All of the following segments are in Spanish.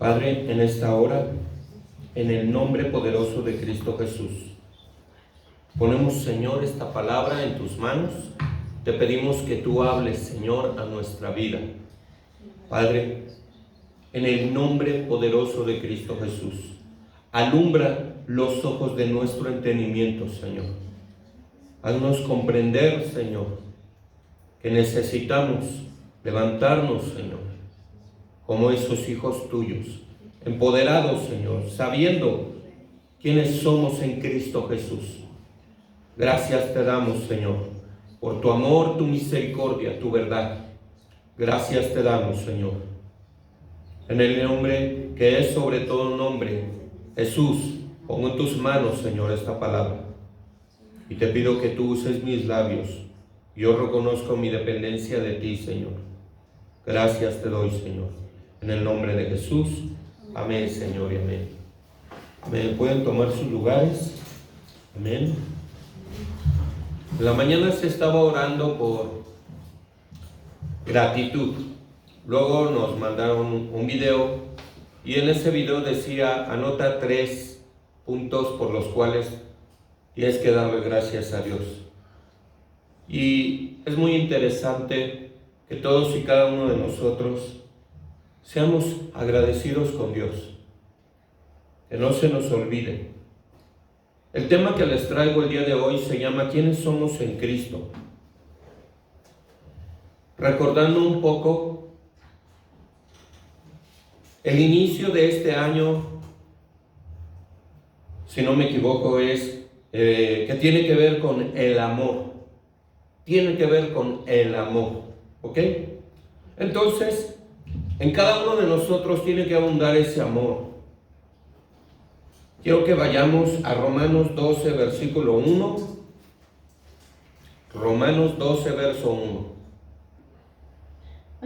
Padre, en esta hora, en el nombre poderoso de Cristo Jesús, ponemos, Señor, esta palabra en tus manos. Te pedimos que tú hables, Señor, a nuestra vida. Padre, en el nombre poderoso de Cristo Jesús, alumbra los ojos de nuestro entendimiento, Señor. Haznos comprender, Señor, que necesitamos levantarnos, Señor, como esos hijos tuyos, empoderados, Señor, sabiendo quiénes somos en Cristo Jesús. Gracias te damos, Señor, por tu amor, tu misericordia, tu verdad. Gracias te damos, Señor. En el nombre que es sobre todo nombre, Jesús, pongo en tus manos, Señor, esta palabra. Y te pido que tú uses mis labios. Yo reconozco mi dependencia de ti, Señor. Gracias te doy, Señor. En el nombre de Jesús. Amén, Señor, y amén. Amén. Pueden tomar sus lugares. Amén. En la mañana se estaba orando por gratitud. Luego nos mandaron un video y en ese video decía: anota 3 puntos por los cuales tienes que darle gracias a Dios. Y es muy interesante que todos y cada uno de nosotros seamos agradecidos con Dios, que no se nos olvide. El tema que les traigo el día de hoy se llama ¿quiénes somos en Cristo? Recordando un poco el inicio de este año, si no me equivoco, es que tiene que ver con el amor. Tiene que ver con el amor, ¿ok? Entonces, en cada uno de nosotros tiene que abundar ese amor. Quiero que vayamos a Romanos 12, versículo 1. Romanos 12, verso 1.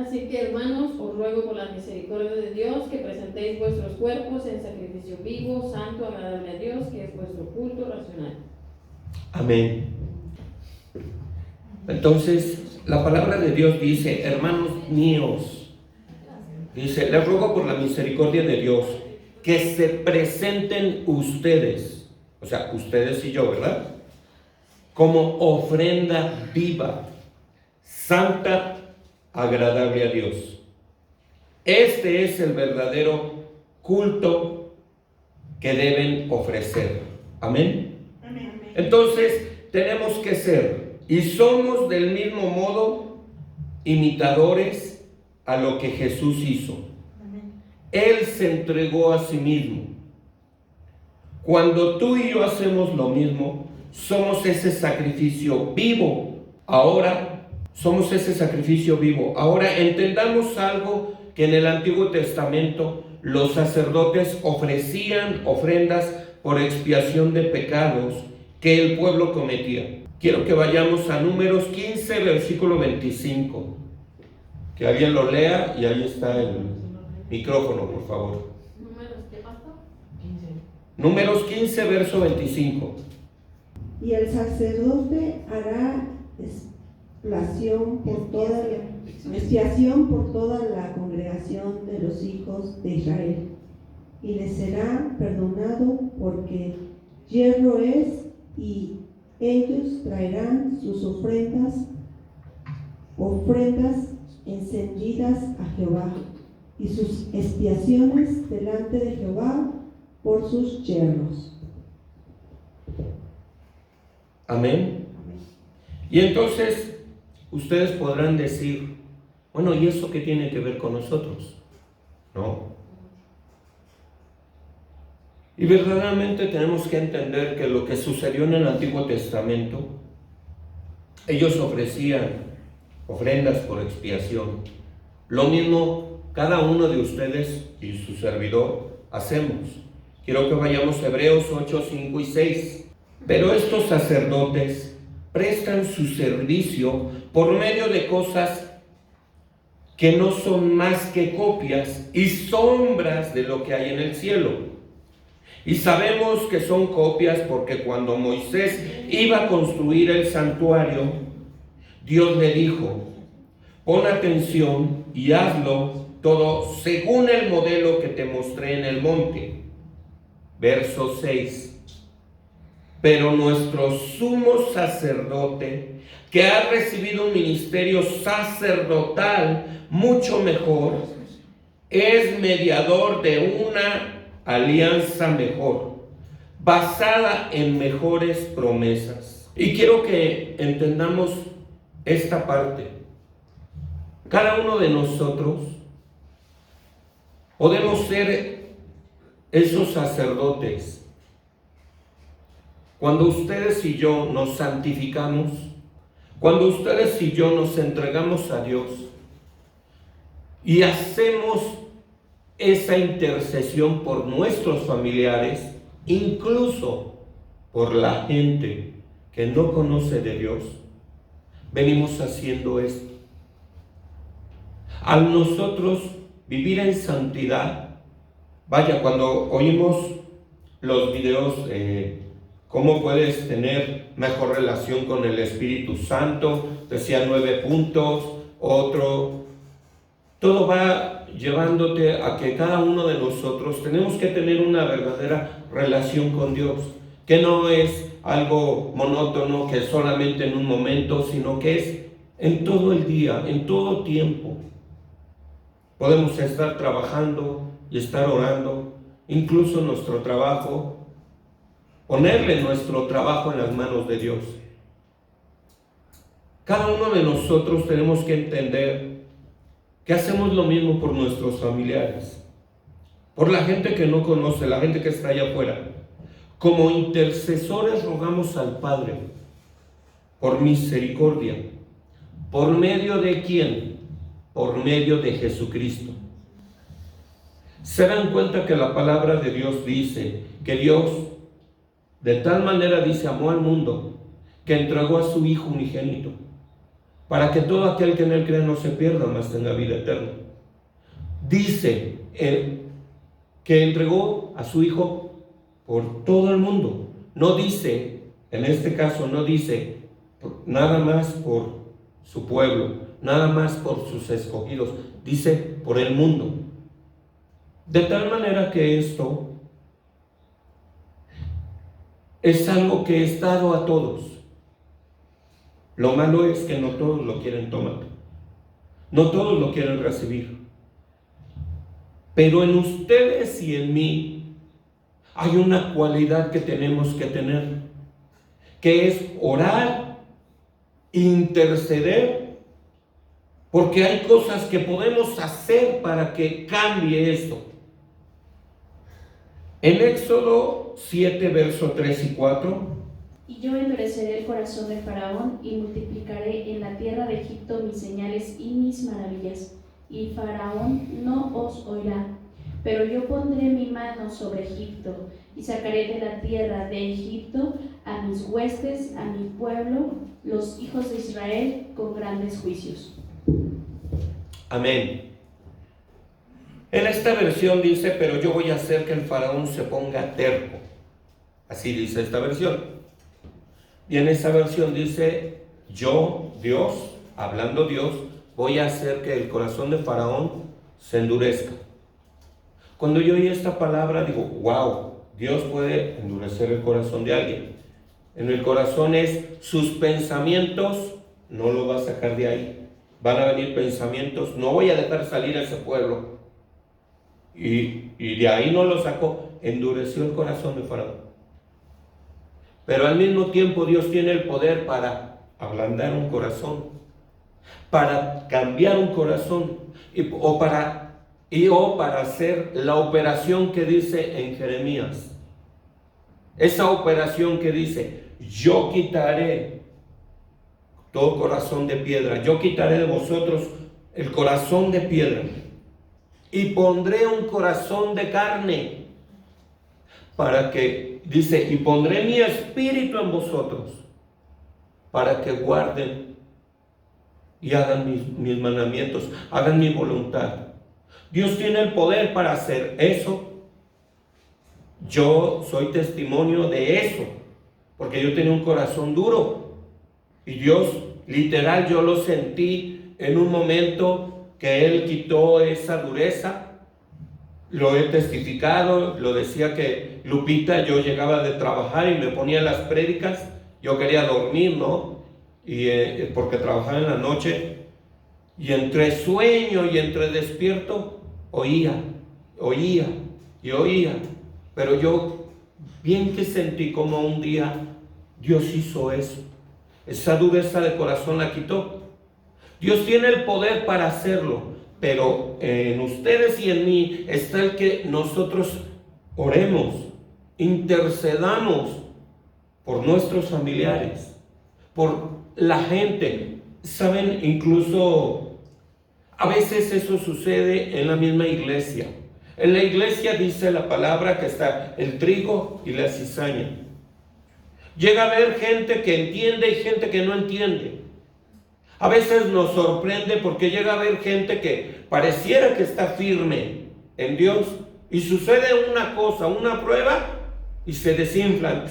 Así que, hermanos, os ruego por la misericordia de Dios que presentéis vuestros cuerpos en sacrificio vivo, santo, agradable a Dios, que es vuestro culto racional. Amén. Entonces, la palabra de Dios dice: hermanos míos, dice, les ruego por la misericordia de Dios que se presenten ustedes, o sea, ustedes y yo, ¿verdad?, como ofrenda viva, santa, agradable a Dios. Este es el verdadero culto que deben ofrecer. Amén. Amén. Entonces, tenemos que ser, y somos del mismo modo, imitadores a lo que Jesús hizo. Él se entregó a sí mismo. Cuando tú y yo hacemos lo mismo, somos ese sacrificio vivo. Ahora, somos ese sacrificio vivo. Ahora, entendamos algo que en el Antiguo Testamento los sacerdotes ofrecían ofrendas por expiación de pecados que el pueblo cometía. Quiero que vayamos a Números 15, versículo 25. Que alguien lo lea y ahí está el micrófono, por favor. ¿Números qué, pastor? Números 15, verso 25. Y el sacerdote hará expiación por toda la congregación de los hijos de Israel, y les será perdonado, porque yerro es, y ellos traerán sus ofrendas encendidas a Jehová, y sus expiaciones delante de Jehová por sus yerros. Amén. Y entonces ustedes podrán decir: bueno, ¿y eso qué tiene que ver con nosotros? No. Y verdaderamente tenemos que entender que lo que sucedió en el Antiguo Testamento, ellos ofrecían ofrendas por expiación. Lo mismo cada uno de ustedes y su servidor hacemos. Quiero que vayamos a Hebreos 8, 5 y 6. Pero estos sacerdotes prestan su servicio por medio de cosas que no son más que copias y sombras de lo que hay en el cielo. Y sabemos que son copias porque cuando Moisés iba a construir el santuario, Dios le dijo: pon atención y hazlo todo según el modelo que te mostré en el monte. Verso 6. Pero nuestro sumo sacerdote, que ha recibido un ministerio sacerdotal mucho mejor, es mediador de una alianza mejor, basada en mejores promesas. Y quiero que entendamos esta parte. Cada uno de nosotros podemos ser esos sacerdotes. Cuando ustedes y yo nos santificamos, cuando ustedes y yo nos entregamos a Dios y hacemos esa intercesión por nuestros familiares, incluso por la gente que no conoce de Dios, venimos haciendo esto. Al nosotros vivir en santidad, vaya, cuando oímos los videos, cómo puedes tener mejor relación con el Espíritu Santo, decía 9 puntos, otro, todo va llevándote a que cada uno de nosotros tenemos que tener una verdadera relación con Dios, que no es algo monótono, que es solamente en un momento, sino que es en todo el día, en todo tiempo. Podemos estar trabajando y estar orando, incluso en nuestro trabajo, ponerle nuestro trabajo en las manos de Dios. Cada uno de nosotros tenemos que entender que hacemos lo mismo por nuestros familiares, por la gente que no conoce, la gente que está allá afuera. Como intercesores rogamos al Padre por misericordia. ¿Por medio de quién? Por medio de Jesucristo. Se dan cuenta que la palabra de Dios dice que Dios de tal manera dice, amó al mundo, que entregó a su Hijo unigénito, para que todo aquel que en él cree no se pierda, mas tenga vida eterna. Dice que entregó a su Hijo por todo el mundo. No dice, en este caso no dice nada más por su pueblo, nada más por sus escogidos, dice por el mundo. De tal manera que esto es algo que es dado a todos. Lo malo es que no todos lo quieren tomar, no todos lo quieren recibir. Pero en ustedes y en mí hay una cualidad que tenemos que tener, que es orar, interceder, porque hay cosas que podemos hacer para que cambie esto. En Éxodo 7, versos 3 y 4. Y yo endureceré el corazón de Faraón y multiplicaré en la tierra de Egipto mis señales y mis maravillas. Y Faraón no os oirá, pero yo pondré mi mano sobre Egipto y sacaré de la tierra de Egipto a mis huestes, a mi pueblo, los hijos de Israel, con grandes juicios. Amén. En esta versión dice, pero yo voy a hacer que el faraón se ponga terco. Así dice esta versión. Y en esta versión dice, yo, Dios, hablando Dios, voy a hacer que el corazón de faraón se endurezca. Cuando yo oí esta palabra, digo, wow, Dios puede endurecer el corazón de alguien. En el corazón es sus pensamientos, no lo va a sacar de ahí. Van a venir pensamientos, no voy a dejar salir a ese pueblo. Y de ahí no lo sacó, endureció el corazón de Faraón. Pero al mismo tiempo Dios tiene el poder para ablandar un corazón, para cambiar un corazón, o para hacer la operación que dice en Jeremías. Esa operación que dice, yo quitaré todo corazón de piedra, yo quitaré de vosotros el corazón de piedra y pondré un corazón de carne, para que, dice, y pondré mi espíritu en vosotros, para que guarden y hagan mis mandamientos, hagan mi voluntad. Dios tiene el poder para hacer eso. Yo soy testimonio de eso, porque yo tenía un corazón duro, y Dios, literal, yo lo sentí en un momento que Él quitó esa dureza. Lo he testificado, lo decía que Lupita, yo llegaba de trabajar y me ponía las prédicas, yo quería dormir, ¿no? Y porque trabajaba en la noche, y entre sueño y entre despierto, oía, pero yo bien que sentí como un día Dios hizo eso, esa dureza de corazón la quitó. Dios tiene el poder para hacerlo, pero en ustedes y en mí está el que nosotros oremos, intercedamos por nuestros familiares, por la gente. Saben, incluso a veces eso sucede en la misma iglesia. En la iglesia dice la palabra que está el trigo y la cizaña. Llega a haber gente que entiende y gente que no entiende. A veces nos sorprende porque llega a haber gente que pareciera que está firme en Dios y sucede una cosa, una prueba y se desinflan.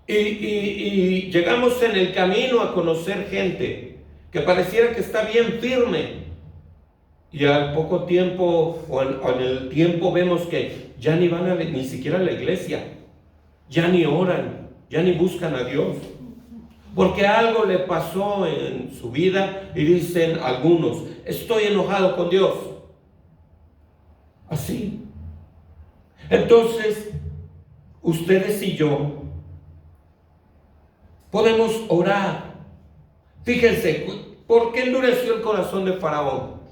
Y llegamos en el camino a conocer gente que pareciera que está bien firme y al poco tiempo o en el tiempo vemos que ya ni van ni siquiera a la iglesia, ya ni oran, ya ni buscan a Dios. Porque algo le pasó en su vida y dicen algunos, estoy enojado con Dios. Así. Entonces, ustedes y yo podemos orar. Fíjense, ¿por qué endureció el corazón de Faraón?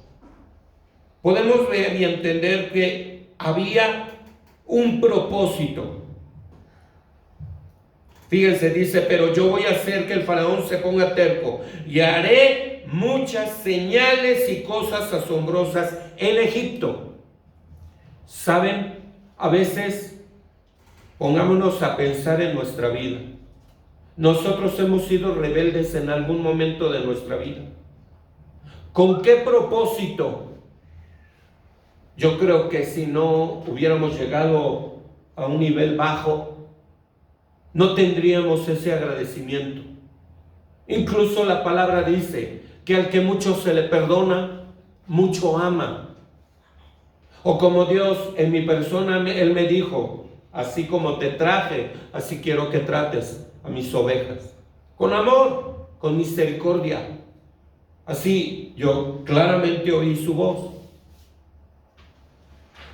Podemos ver y entender que había un propósito. Fíjense, dice, pero yo voy a hacer que el faraón se ponga terco y haré muchas señales y cosas asombrosas en Egipto. ¿Saben? A veces, pongámonos a pensar en nuestra vida. Nosotros hemos sido rebeldes en algún momento de nuestra vida. ¿Con qué propósito? Yo creo que si no hubiéramos llegado a un nivel bajo, no tendríamos ese agradecimiento. Incluso la palabra dice que al que mucho se le perdona, mucho ama. O como Dios en mi persona, Él me dijo, así como te traje, así quiero que trates a mis ovejas. Con amor, con misericordia. Así yo claramente oí su voz.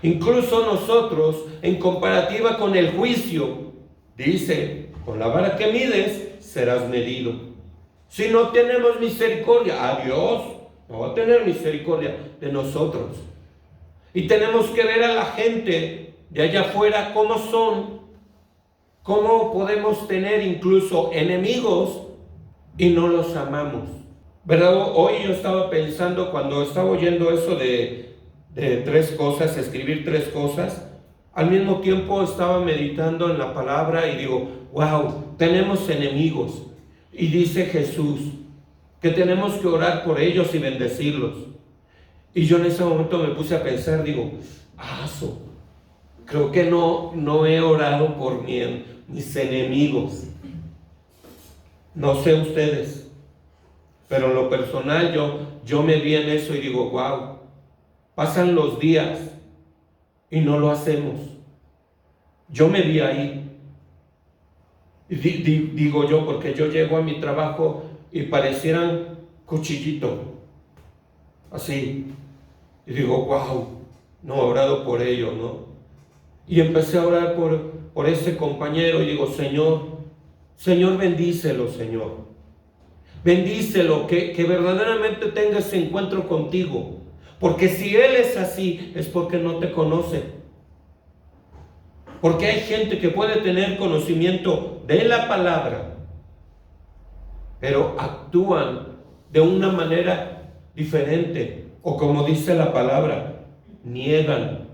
Incluso nosotros, en comparativa con el juicio, dice, con la vara que mides, serás medido. Si no tenemos misericordia, a Dios no va a tener misericordia de nosotros. Y tenemos que ver a la gente de allá afuera cómo son, cómo podemos tener incluso enemigos y no los amamos. ¿Verdad? Hoy yo estaba pensando, cuando estaba oyendo eso de 3 cosas, escribir 3 cosas, al mismo tiempo estaba meditando en la palabra y digo, wow, tenemos enemigos. Y dice Jesús que tenemos que orar por ellos y bendecirlos. Y yo en ese momento me puse a pensar, digo, creo que no he orado por mis enemigos. No sé ustedes, pero en lo personal yo me vi en eso y digo, wow, pasan los días y no lo hacemos. Yo me vi ahí. Digo yo, porque yo llego a mi trabajo y parecieran cuchillito. Así. Y digo, wow, no he orado por ellos, ¿no? Y empecé a orar por ese compañero y digo, Señor, bendícelo, Señor. Bendícelo, que verdaderamente tenga ese encuentro contigo. Porque si él es así, es porque no te conoce. Porque hay gente que puede tener conocimiento de la palabra, pero actúan de una manera diferente. O como dice la palabra, niegan.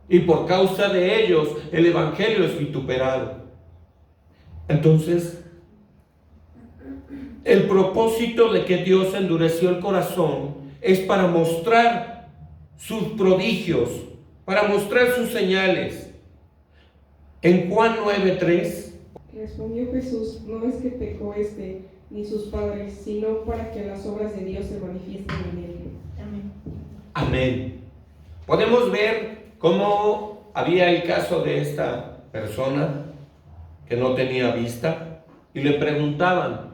Y por causa de ellos, el evangelio es vituperado. Entonces, el propósito de que Dios endureció el corazón es para mostrar sus prodigios, para mostrar sus señales. En Juan 9:3, respondió Jesús, no es que pecó ni sus padres, sino para que las obras de Dios se manifiesten en él. Amén. Amén. Podemos ver cómo había el caso de esta persona que no tenía vista y le preguntaban,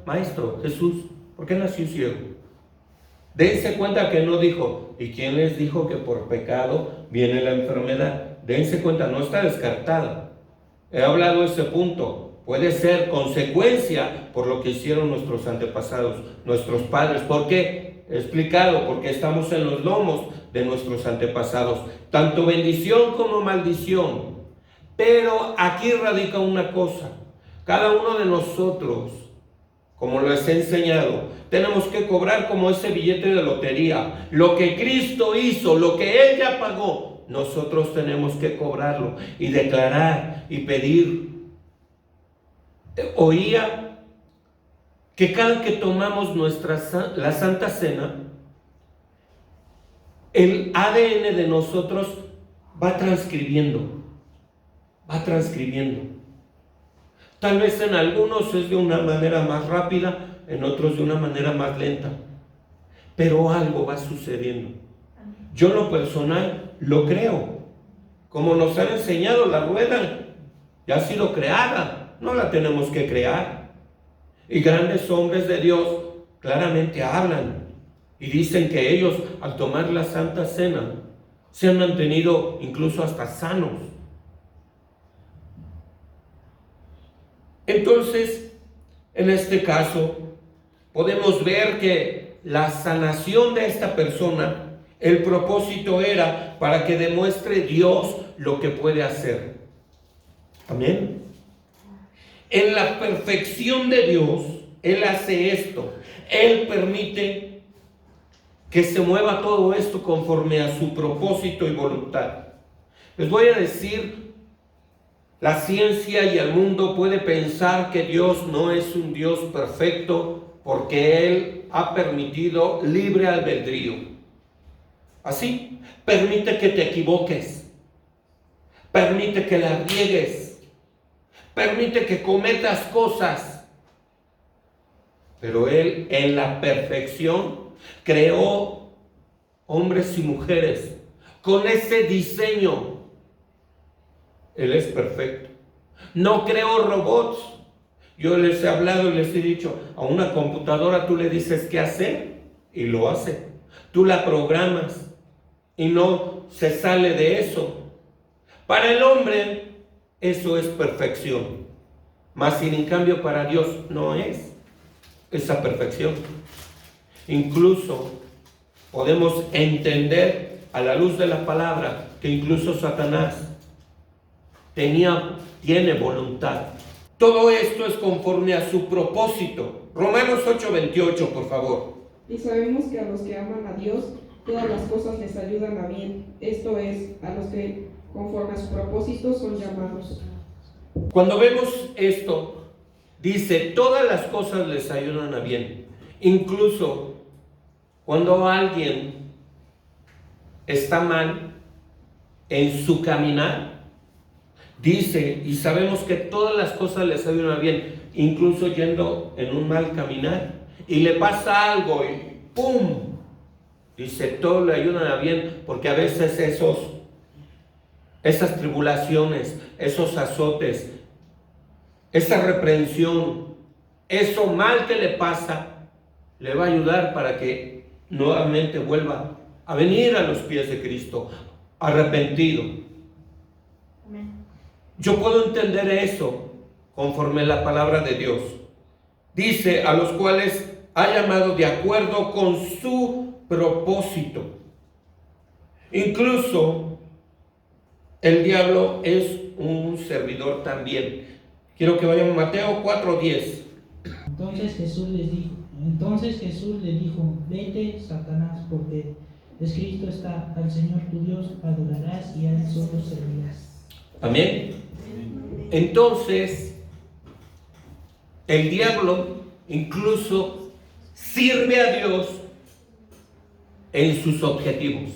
Maestro Jesús, ¿por qué nació ciego? Dense cuenta que no dijo, ¿y quién les dijo que por pecado viene la enfermedad? Dense cuenta, no está descartada. He hablado de ese punto. Puede ser consecuencia por lo que hicieron nuestros antepasados, nuestros padres. ¿Por qué? He explicado, porque estamos en los lomos de nuestros antepasados. Tanto bendición como maldición. Pero aquí radica una cosa. Cada uno de nosotros, como les he enseñado, tenemos que cobrar como ese billete de lotería. Lo que Cristo hizo, lo que Él ya pagó, nosotros tenemos que cobrarlo y declarar y pedir. Oía que cada que tomamos la Santa Cena, el ADN de nosotros va transcribiendo. Tal vez en algunos es de una manera más rápida, en otros de una manera más lenta, pero algo va sucediendo. Yo en lo personal lo creo. Como nos han enseñado, la rueda ya ha sido creada. No la tenemos que crear. Y grandes hombres de Dios claramente hablan y dicen que ellos, al tomar la Santa Cena, se han mantenido incluso hasta sanos. Entonces, en este caso, podemos ver que la sanación de esta persona, el propósito era para que demuestre Dios lo que puede hacer. Amén. En la perfección de Dios, Él hace esto. Él permite que se mueva todo esto conforme a su propósito y voluntad. Les voy a decir, la ciencia y el mundo puede pensar que Dios no es un Dios perfecto porque Él ha permitido libre albedrío. Así, permite que te equivoques, permite que la riegues, permite que cometas cosas, pero Él en la perfección creó hombres y mujeres con ese diseño. Él es perfecto. No creó robots. Yo les he hablado y les he dicho, a una computadora tú le dices qué hacer y lo hace. Tú la programas y no se sale de eso. Para el hombre eso es perfección, mas sin en cambio para Dios no es esa perfección. Incluso podemos entender a la luz de la palabra que incluso Satanás tiene voluntad. Todo esto es conforme a su propósito. Romanos 8:28, por favor. Y sabemos que a los que aman a Dios, todas las cosas les ayudan a bien. Esto es, a los que conforme a su propósito son llamados. Cuando vemos esto, dice, todas las cosas les ayudan a bien. Incluso cuando alguien está mal en su caminar, dice, y sabemos que todas las cosas les ayudan a bien, incluso yendo en un mal caminar, y le pasa algo y ¡pum! Dice, todo le ayudan a bien, porque a veces esas tribulaciones, esos azotes, esa reprensión, eso mal que le pasa, le va a ayudar para que nuevamente vuelva a venir a los pies de Cristo, arrepentido. Amén. Yo puedo entender eso conforme a la palabra de Dios. Dice, a los cuales ha llamado de acuerdo con su propósito. Incluso el diablo es un servidor también. Quiero que vayamos a Mateo 4:10. Entonces Jesús le dijo, vete, Satanás, porque escrito está, al Señor tu Dios adorarás y a Él solo servirás. Amén. Entonces, el diablo incluso sirve a Dios en sus objetivos.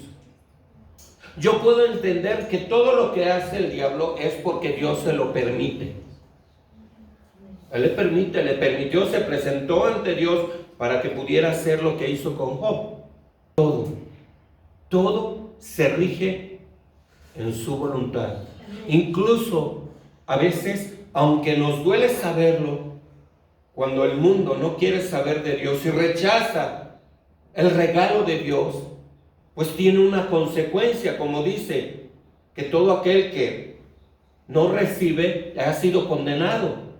Yo puedo entender que todo lo que hace el diablo es porque Dios se lo permite. Él le permitió, se presentó ante Dios para que pudiera hacer lo que hizo con Job. Todo se rige en su voluntad. Incluso a veces, aunque nos duele saberlo, cuando el mundo no quiere saber de Dios y rechaza el regalo de Dios, pues tiene una consecuencia, como dice, que todo aquel que no recibe ha sido condenado,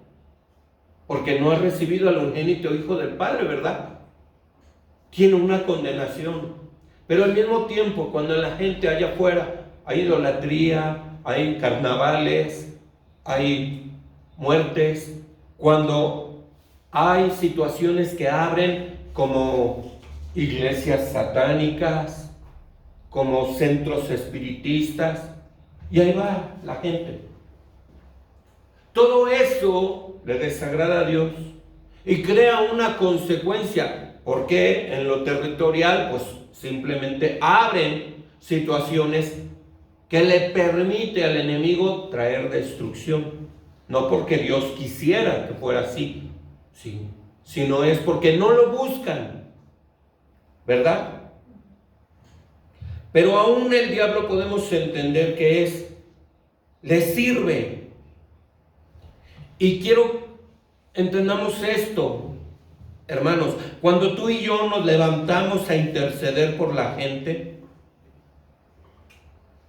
porque no ha recibido al unigénito Hijo del Padre, ¿verdad? Tiene una condenación. Pero al mismo tiempo, cuando la gente allá afuera hay idolatría, hay carnavales, hay muertes, cuando hay situaciones que abren como iglesias satánicas, como centros espiritistas, y ahí va la gente. Todo eso le desagrada a Dios y crea una consecuencia, porque en lo territorial pues simplemente abren situaciones que le permite al enemigo traer destrucción, no porque Dios quisiera que fuera así, sí, sino es porque no lo buscan, ¿verdad? Pero aún el diablo podemos entender que le sirve. Y quiero entendamos esto, hermanos, cuando tú y yo nos levantamos a interceder por la gente,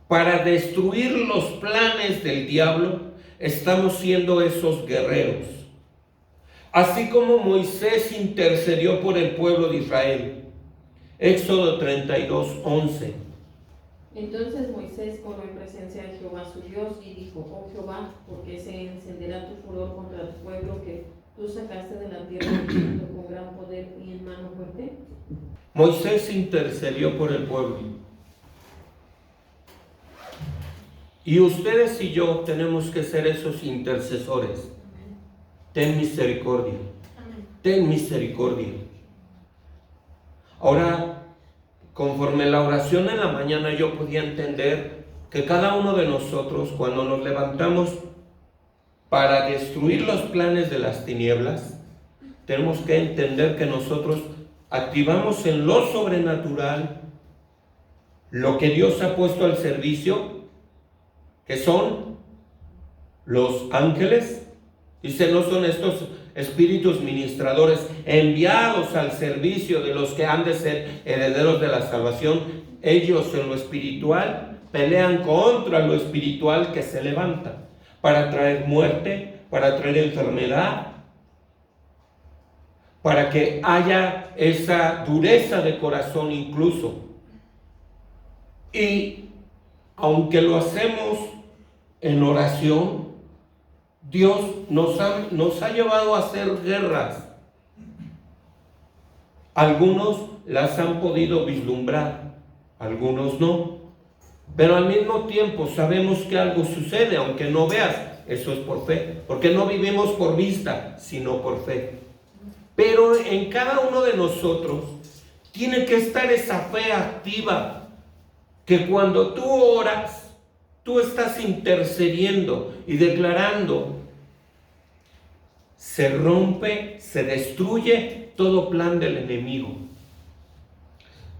para destruir los planes del diablo, estamos siendo esos guerreros. Así como Moisés intercedió por el pueblo de Israel. Éxodo 32:11. Entonces Moisés oró en presencia de Jehová su Dios y dijo: Oh Jehová, ¿por qué se encenderá tu furor contra tu pueblo que tú sacaste de la tierra de Egipto con gran poder y en mano fuerte? Moisés intercedió por el pueblo. Y ustedes y yo tenemos que ser esos intercesores. Ten misericordia. Ten misericordia. Ahora, conforme la oración en la mañana, yo podía entender que cada uno de nosotros, cuando nos levantamos para destruir los planes de las tinieblas, tenemos que entender que nosotros activamos en lo sobrenatural lo que Dios ha puesto al servicio, que son los ángeles. Dice, no son estos espíritus ministradores enviados al servicio de los que han de ser herederos de la salvación. Ellos en lo espiritual pelean contra lo espiritual que se levanta para traer muerte, para traer enfermedad, para que haya esa dureza de corazón incluso. Y aunque lo hacemos en oración, Dios nos ha llevado a hacer guerras. Algunos las han podido vislumbrar, algunos no. Pero al mismo tiempo sabemos que algo sucede, aunque no veas, eso es por fe. Porque no vivimos por vista, sino por fe. Pero en cada uno de nosotros tiene que estar esa fe activa, que cuando tú oras, tú estás intercediendo y declarando, se rompe, se destruye todo plan del enemigo.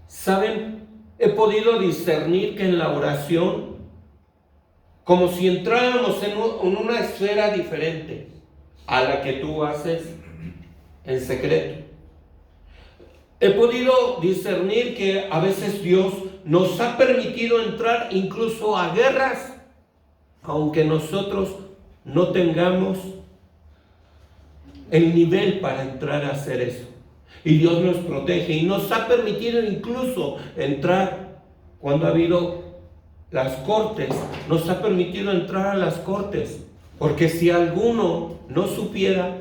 ¿Saben? He podido discernir que en la oración, como si entráramos en una esfera diferente a la que tú haces en secreto. He podido discernir que a veces Dios nos ha permitido entrar incluso a guerras, aunque nosotros no tengamos el nivel para entrar a hacer eso. Y Dios nos protege y nos ha permitido incluso entrar cuando ha habido las cortes, nos ha permitido entrar a las cortes, porque si alguno no supiera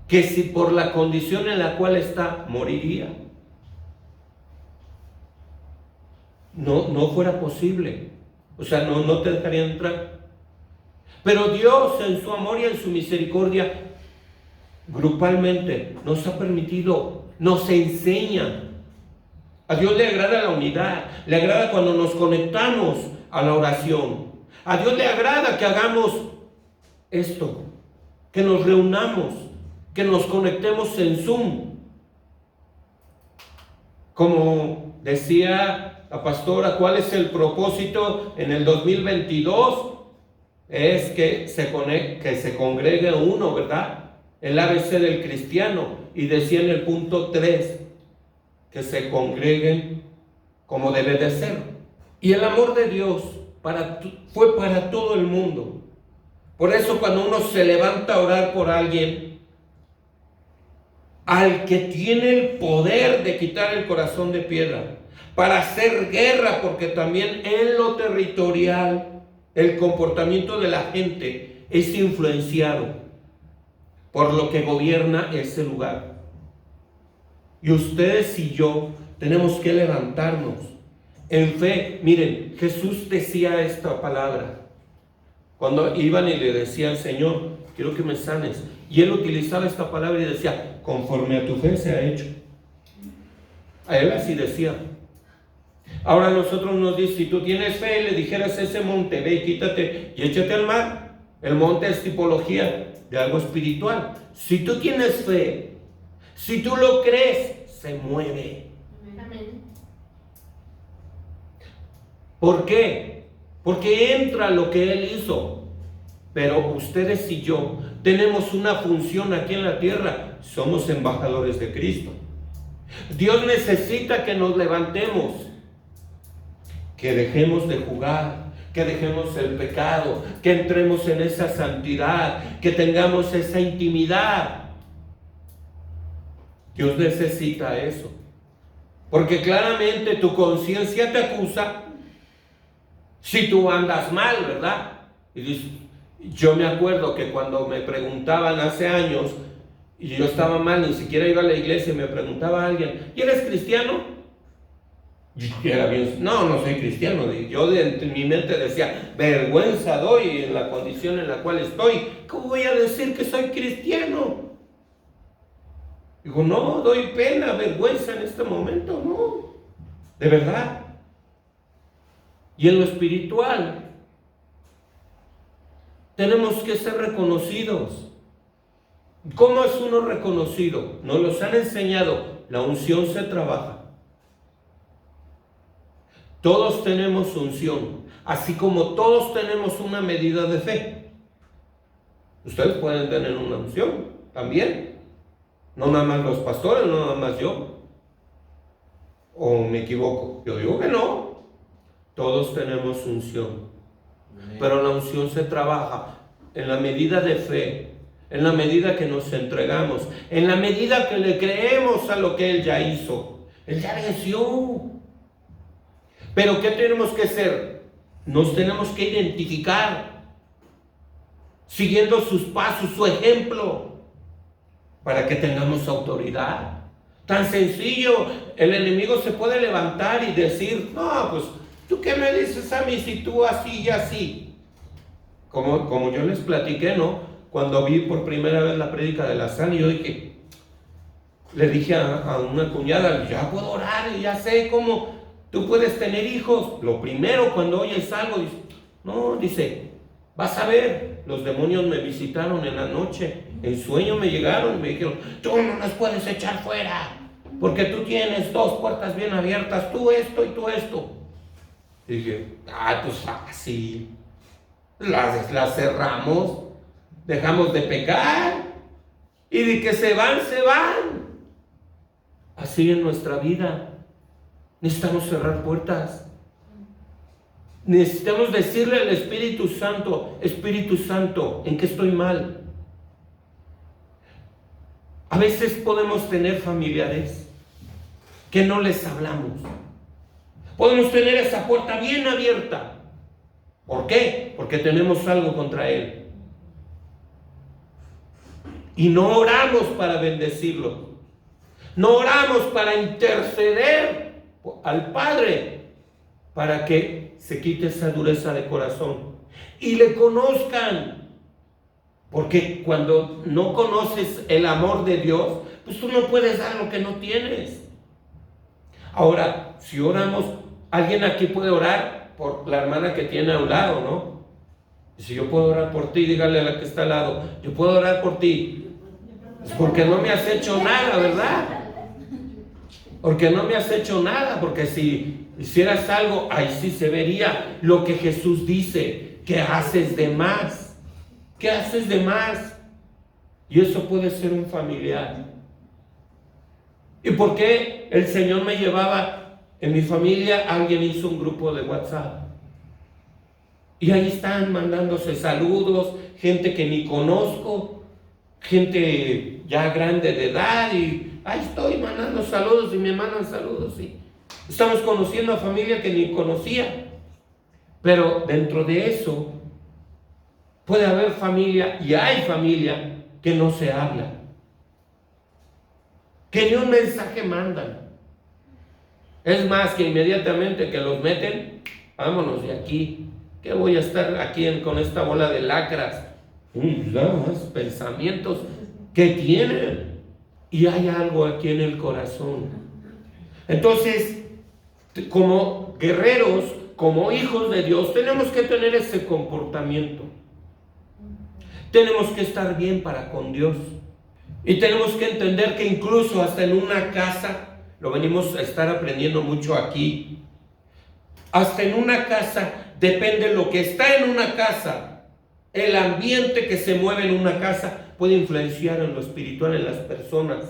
que si por la condición en la cual está moriría, no fuera posible, o sea, no te dejarían entrar. Pero Dios en su amor y en su misericordia, grupalmente nos ha permitido, nos enseña. A Dios le agrada la unidad, le agrada cuando nos conectamos a la oración. A Dios le agrada que hagamos esto, que nos reunamos, que nos conectemos en Zoom. Como decía la pastora, ¿cuál es el propósito en el 2022? Es que se congregue uno, ¿verdad? El ABC del cristiano. Y decía en el punto 3, que se congreguen como debe de ser. Y el amor de Dios fue para todo el mundo. Por eso cuando uno se levanta a orar por alguien, al que tiene el poder de quitar el corazón de piedra, para hacer guerra, porque también en lo territorial el comportamiento de la gente es influenciado por lo que gobierna ese lugar. Y ustedes y yo tenemos que levantarnos en fe. Miren, Jesús decía esta palabra cuando iban y le decían: Señor, quiero que me sanes. Y él utilizaba esta palabra y decía: conforme a tu fe se ha hecho. A él así decía. Ahora nosotros nos dice: si tú tienes fe y le dijeras a ese monte, ve y quítate y échate al mar. El monte es tipología de algo espiritual. Si tú tienes fe, si tú lo crees, se mueve. Amén. ¿Por qué? Porque entra lo que Él hizo. Pero ustedes y yo tenemos una función aquí en la tierra. Somos embajadores de Cristo. Dios necesita que nos levantemos, que dejemos de jugar, que dejemos el pecado, que entremos en esa santidad, que tengamos esa intimidad. Dios necesita eso, porque claramente tu conciencia te acusa si tú andas mal, ¿verdad? Y dices, yo me acuerdo que cuando me preguntaban hace años y yo estaba mal, ni siquiera iba a la iglesia, y me preguntaba a alguien: ¿y eres cristiano? Y era bien, no soy cristiano. Y yo en mi mente decía: vergüenza doy en la condición en la cual estoy, ¿cómo voy a decir que soy cristiano? Digo, no, doy pena, vergüenza en este momento, no, de verdad. Y en lo espiritual tenemos que ser reconocidos. ¿Cómo es uno reconocido? Nos los han enseñado. La unción se trabaja. Todos tenemos unción, así como todos tenemos una medida de fe. Ustedes pueden tener una unción también. No nada más los pastores, no nada más yo. ¿O me equivoco? Yo digo que no. Todos tenemos unción. Pero la unción se trabaja en la medida de fe, en la medida que nos entregamos, en la medida que le creemos a lo que Él ya hizo. Él ya venció. Pero ¿qué tenemos que hacer? Nos tenemos que identificar, siguiendo sus pasos, su ejemplo, para que tengamos autoridad. Tan sencillo. El enemigo se puede levantar y decir: no, pues, ¿tú qué me dices a mí si tú así y así? Como yo les platiqué, ¿no? Cuando vi por primera vez la prédica de la sal, y yo le dije a una cuñada: ya puedo orar y ya sé cómo tú puedes tener hijos. Lo primero cuando oyes algo, dice, vas a ver, los demonios me visitaron en la noche, en sueño me llegaron y me dijeron: tú no nos puedes echar fuera, porque tú tienes 2 puertas bien abiertas, tú esto y tú esto. Y dije: pues fácil, las cerramos, dejamos de pecar, y de que se van, se van. Así en nuestra vida necesitamos cerrar puertas. Necesitamos decirle al Espíritu Santo: Espíritu Santo, ¿en qué estoy mal? A veces podemos tener familiares que no les hablamos. Podemos tener esa puerta bien abierta. ¿Por qué? Porque tenemos algo contra él. Y no oramos para bendecirlo. No oramos para interceder al Padre para que se quite esa dureza de corazón y le conozcan. Porque cuando no conoces el amor de Dios, pues tú no puedes dar lo que no tienes. Ahora, si oramos, alguien aquí puede orar por la hermana que tiene a un lado, ¿no? Y si yo puedo orar por ti, dígale a la que está al lado, yo puedo orar por ti. Es porque no me has hecho nada, ¿verdad? Porque no me has hecho nada, porque si hicieras algo, ahí sí se vería lo que Jesús dice, que haces de más. ¿Qué haces de más? Y eso puede ser un familiar. ¿Y por qué el Señor me llevaba en mi familia? Alguien hizo un grupo de WhatsApp. Y ahí están mandándose saludos, gente que ni conozco, gente ya grande de edad, y ahí estoy mandando saludos y me mandan saludos. Y estamos conociendo a familia que ni conocía. Pero dentro de eso puede haber familia, y hay familia, que no se habla, que ni un mensaje mandan. Es más, que inmediatamente que los meten, vámonos de aquí. ¿Qué voy a estar aquí con esta bola de lacras? Los pensamientos que tienen. Y hay algo aquí en el corazón. Entonces, como guerreros, como hijos de Dios, tenemos que tener ese comportamiento. Tenemos que estar bien para con Dios. Y tenemos que entender que incluso hasta en una casa, lo venimos a estar aprendiendo mucho aquí, hasta en una casa, depende de lo que está en una casa, el ambiente que se mueve en una casa puede influenciar en lo espiritual en las personas,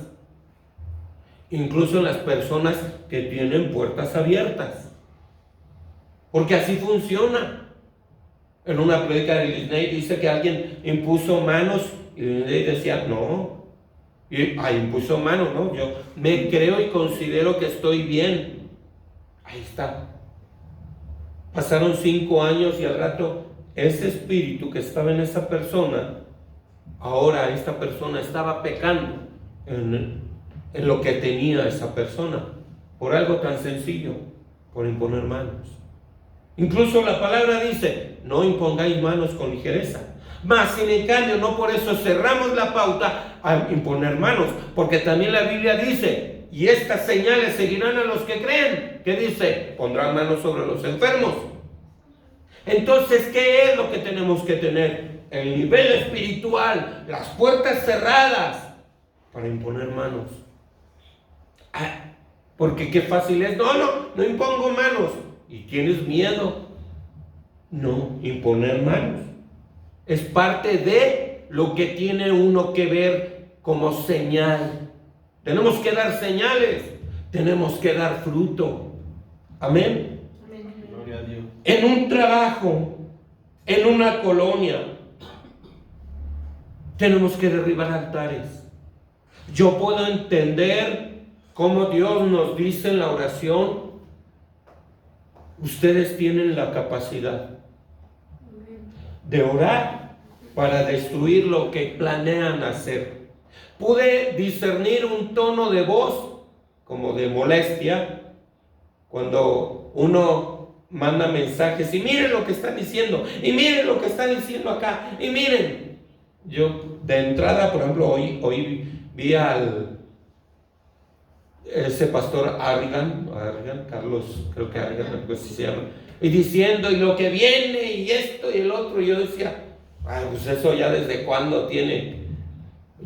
incluso en las personas que tienen puertas abiertas, porque así funciona. En una prédica de Disney dice que alguien impuso manos y Disney decía no, impuso manos, no, yo me creo y considero que estoy bien. Ahí está. Pasaron 5 años y al rato ese espíritu que estaba en esa persona, ahora esta persona estaba pecando en lo que tenía esa persona, por algo tan sencillo, por imponer manos. Incluso la palabra dice, no impongáis manos con ligereza. Mas sin en cambio, no por eso cerramos la pauta a imponer manos, porque también la Biblia dice, y estas señales seguirán a los que creen. ¿Qué dice? Pondrán manos sobre los enfermos. Entonces, ¿qué es lo que tenemos que tener? El nivel espiritual, las puertas cerradas para imponer manos. Porque qué fácil es, no impongo manos. ¿Y tienes miedo? No, imponer manos es parte de lo que tiene uno que ver como señal. Tenemos que dar señales, tenemos que dar fruto. Amén. Gloria a Dios. En un trabajo, en una colonia, tenemos que derribar altares. Yo puedo entender cómo Dios nos dice en la oración, ustedes tienen la capacidad de orar para destruir lo que planean hacer. Pude discernir un tono de voz como de molestia cuando uno manda mensajes y miren lo que están diciendo, y miren lo que están diciendo acá, y miren. Yo de entrada, por ejemplo, hoy vi ese pastor Arrigan, Carlos, creo que Arrigan, pues sí se llama, y diciendo, y lo que viene, y esto, y el otro. Y yo decía, pues eso ya desde cuándo tiene.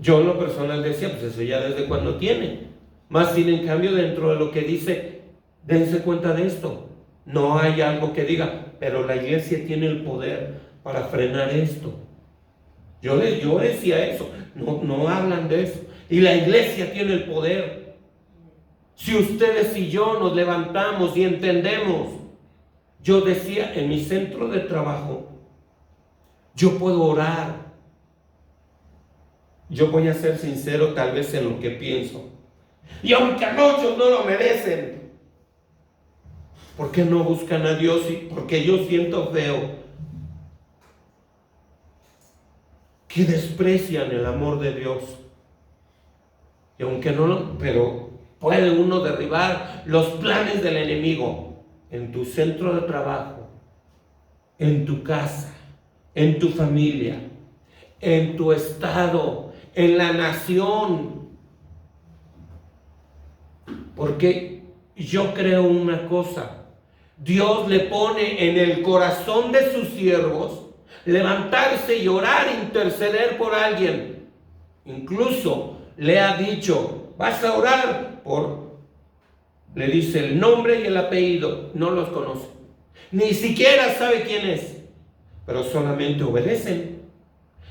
Yo en lo personal decía, pues eso ya desde cuándo tiene. Más sin en cambio, dentro de lo que dice, dense cuenta de esto. No hay algo que diga, pero la iglesia tiene el poder para frenar esto. Yo decía eso, no hablan de eso. Y la iglesia tiene el poder. Si ustedes y yo nos levantamos y entendemos, yo decía, en mi centro de trabajo, yo puedo orar. Yo voy a ser sincero tal vez en lo que pienso. Y aunque a muchos no lo merecen, ¿por qué no buscan a Dios? Porque yo siento feo que desprecian el amor de Dios. Y aunque no, pero puede uno derribar los planes del enemigo en tu centro de trabajo, en tu casa, en tu familia, en tu estado, en la nación. Porque yo creo una cosa, Dios le pone en el corazón de sus siervos levantarse y orar, interceder por alguien. Incluso le ha dicho, vas a orar por, le dice el nombre y el apellido, no los conoce, ni siquiera sabe quién es, pero solamente obedecen.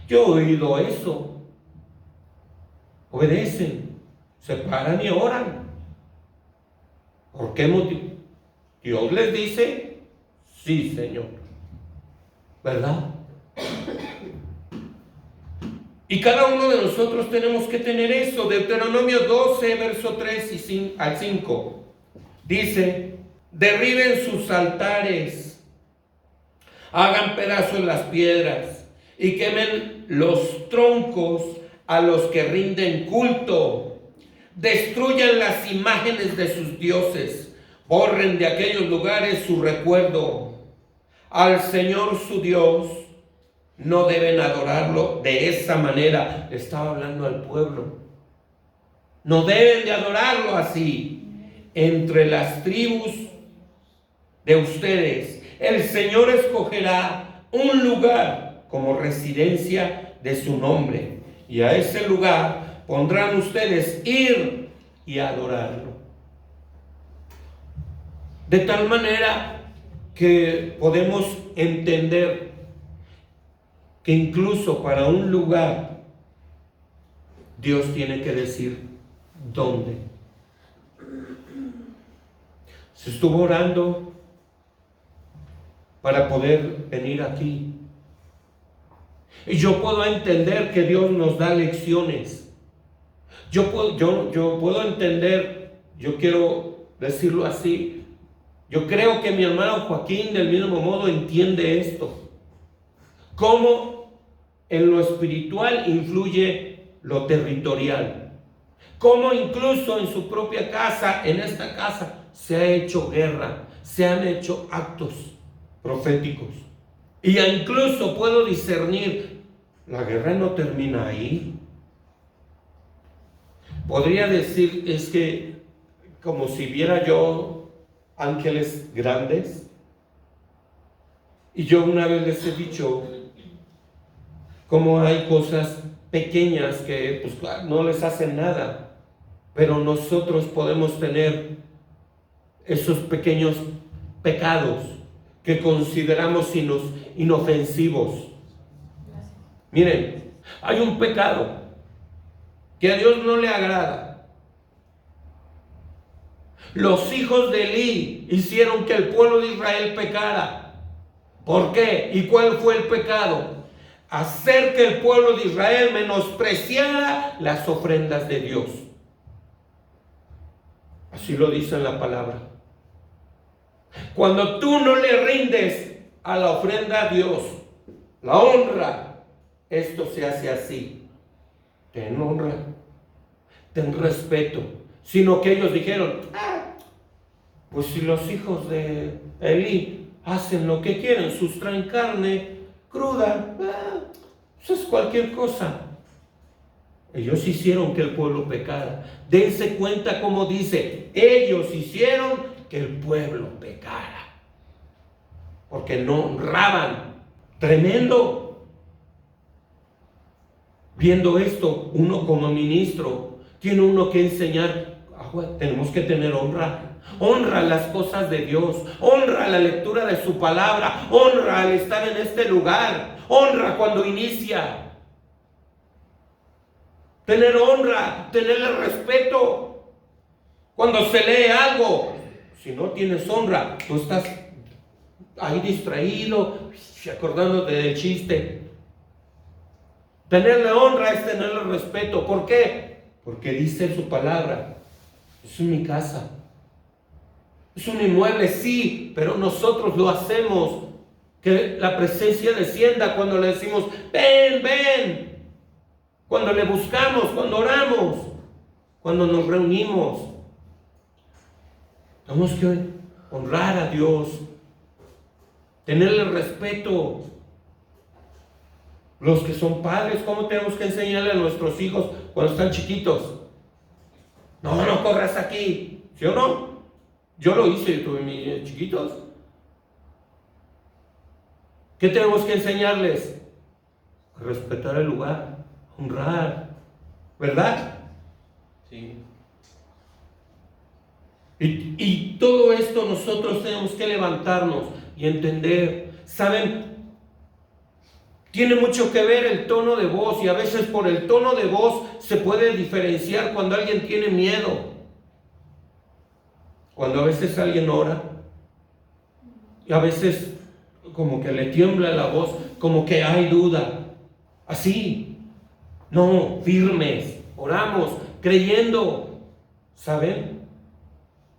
Yo he oído eso, obedecen, se paran y oran. ¿Por qué motivo? Dios les dice, sí, Señor, ¿verdad? Y cada uno de nosotros tenemos que tener eso. Deuteronomio 12, verso 3 al 5. Dice, derriben sus altares, hagan pedazos las piedras y quemen los troncos a los que rinden culto. Destruyan las imágenes de sus dioses, borren de aquellos lugares su recuerdo. Al Señor su Dios no deben adorarlo de esa manera. Le estaba hablando al pueblo. No deben de adorarlo así. Entre las tribus de ustedes, el Señor escogerá un lugar como residencia de su nombre, y a ese lugar pondrán ustedes ir y adorarlo. De tal manera que podemos entender que incluso para un lugar Dios tiene que decir dónde. Se estuvo orando para poder venir aquí. Y yo puedo entender que Dios nos da lecciones. Yo puedo entender, yo quiero decirlo así, yo creo que mi hermano Joaquín del mismo modo entiende esto. Cómo en lo espiritual influye lo territorial. Cómo incluso en su propia casa, en esta casa, se ha hecho guerra, se han hecho actos proféticos. Y incluso puedo discernir, la guerra no termina ahí. Podría decir, es que como si viera yo ángeles grandes. Y yo una vez les he dicho, como hay cosas pequeñas que pues, no les hacen nada, pero nosotros podemos tener esos pequeños pecados que consideramos inofensivos. Miren, hay un pecado que a Dios no le agrada. Los hijos de Elí hicieron que el pueblo de Israel pecara. ¿Por qué? ¿Y cuál fue el pecado? Hacer que el pueblo de Israel menospreciara las ofrendas de Dios. Así lo dice en la palabra. Cuando tú no le rindes a la ofrenda a Dios la honra, esto se hace así. Ten honra, ten respeto. Sino que ellos dijeron, pues si los hijos de Elí hacen lo que quieren, sustraen carne cruda, eso es cualquier cosa. Ellos hicieron que el pueblo pecara. Dense cuenta cómo dice, ellos hicieron que el pueblo pecara, porque no honraban. Tremendo. Viendo esto, uno como ministro tiene uno que enseñar, tenemos que tener honra. Honra las cosas de Dios, honra la lectura de su palabra, honra al estar en este lugar, honra cuando inicia. Tener honra, tenerle respeto. Cuando se lee algo, si no tienes honra, tú estás ahí distraído, acordándote del chiste. Tenerle honra es tenerle respeto. ¿Por qué? Porque dice su palabra, es mi casa. Es un inmueble, sí, pero nosotros lo hacemos. Que la presencia descienda cuando le decimos, ven, ven. Cuando le buscamos, cuando oramos, cuando nos reunimos. Tenemos que honrar a Dios, tenerle respeto. Los que son padres, ¿cómo tenemos que enseñarle a nuestros hijos cuando están chiquitos? No corras aquí, ¿sí o no? Yo lo hice, tuve mis chiquitos. ¿Qué tenemos que enseñarles? A respetar el lugar, honrar, ¿verdad? Sí. Y todo esto nosotros tenemos que levantarnos y entender. ¿Saben? Tiene mucho que ver el tono de voz, y a veces por el tono de voz se puede diferenciar cuando alguien tiene miedo. Cuando a veces alguien ora y a veces como que le tiembla la voz, como que hay duda. Así, no, firmes, oramos, creyendo. ¿Saben?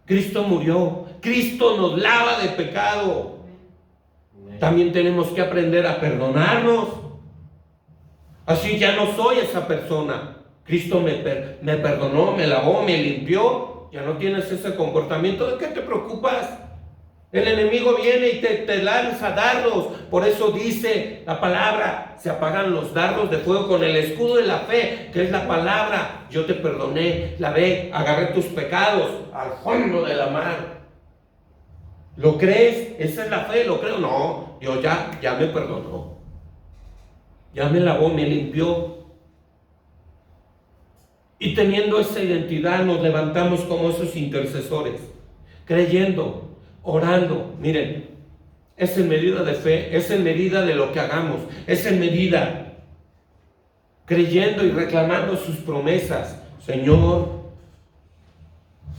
Cristo murió, Cristo nos lava de pecado. También tenemos que aprender a perdonarnos. Así ya no soy esa persona. Cristo me perdonó, me lavó, me limpió. Ya no tienes ese comportamiento. ¿De qué te preocupas? El enemigo viene y te lanza dardos. Por eso dice la palabra: se apagan los dardos de fuego con el escudo de la fe, que es la palabra. Yo te perdoné, lavé, agarré tus pecados al fondo de la mar. ¿Lo crees? Esa es la fe, ¿lo creo? No, Dios ya me perdonó. Ya me lavó, me limpió. Y teniendo esa identidad nos levantamos como esos intercesores, creyendo, orando. Miren, es en medida de fe, es en medida de lo que hagamos, es en medida creyendo y reclamando sus promesas. Señor,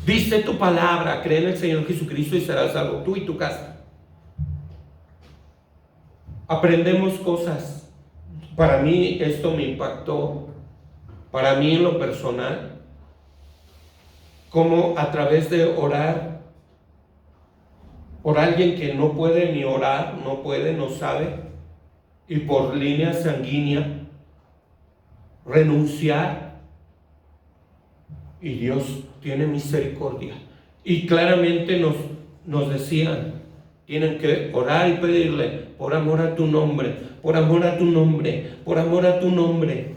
dice tu palabra, cree en el Señor Jesucristo y serás salvo, tú y tu casa. Aprendemos cosas. Para mí esto me impactó. Para mí en lo personal, como a través de orar por alguien que no puede ni orar, no sabe, y por línea sanguínea, renunciar, y Dios tiene misericordia. Y claramente nos decían, tienen que orar y pedirle por amor a tu nombre, por amor a tu nombre, por amor a tu nombre.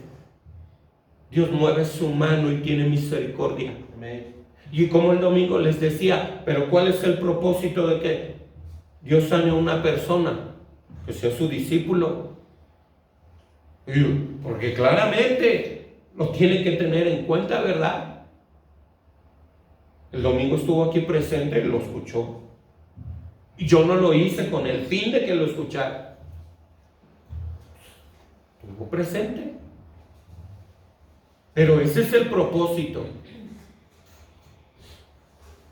Dios mueve su mano y tiene misericordia. Amén. Y como el domingo les decía, pero ¿cuál es el propósito de que Dios sane a una persona? Que sea su discípulo. Porque claramente lo tiene que tener en cuenta, ¿verdad? El domingo estuvo aquí presente y lo escuchó. Y yo no lo hice con el fin de que lo escuchara. Estuvo presente. Pero ese es el propósito.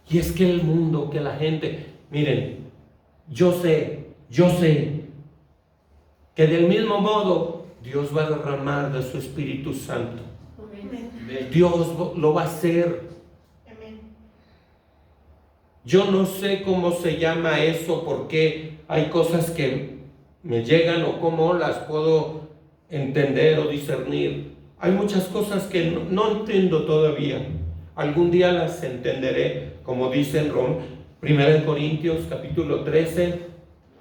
Y es que el mundo, que la gente, miren, yo sé que del mismo modo Dios va a derramar de su Espíritu Santo. Amén. Dios lo va a hacer. Amén. Yo no sé cómo se llama eso, porque hay cosas que me llegan o cómo las puedo entender o discernir. Hay muchas cosas que no entiendo todavía. Algún día las entenderé, como dice en 1 Corintios capítulo 13,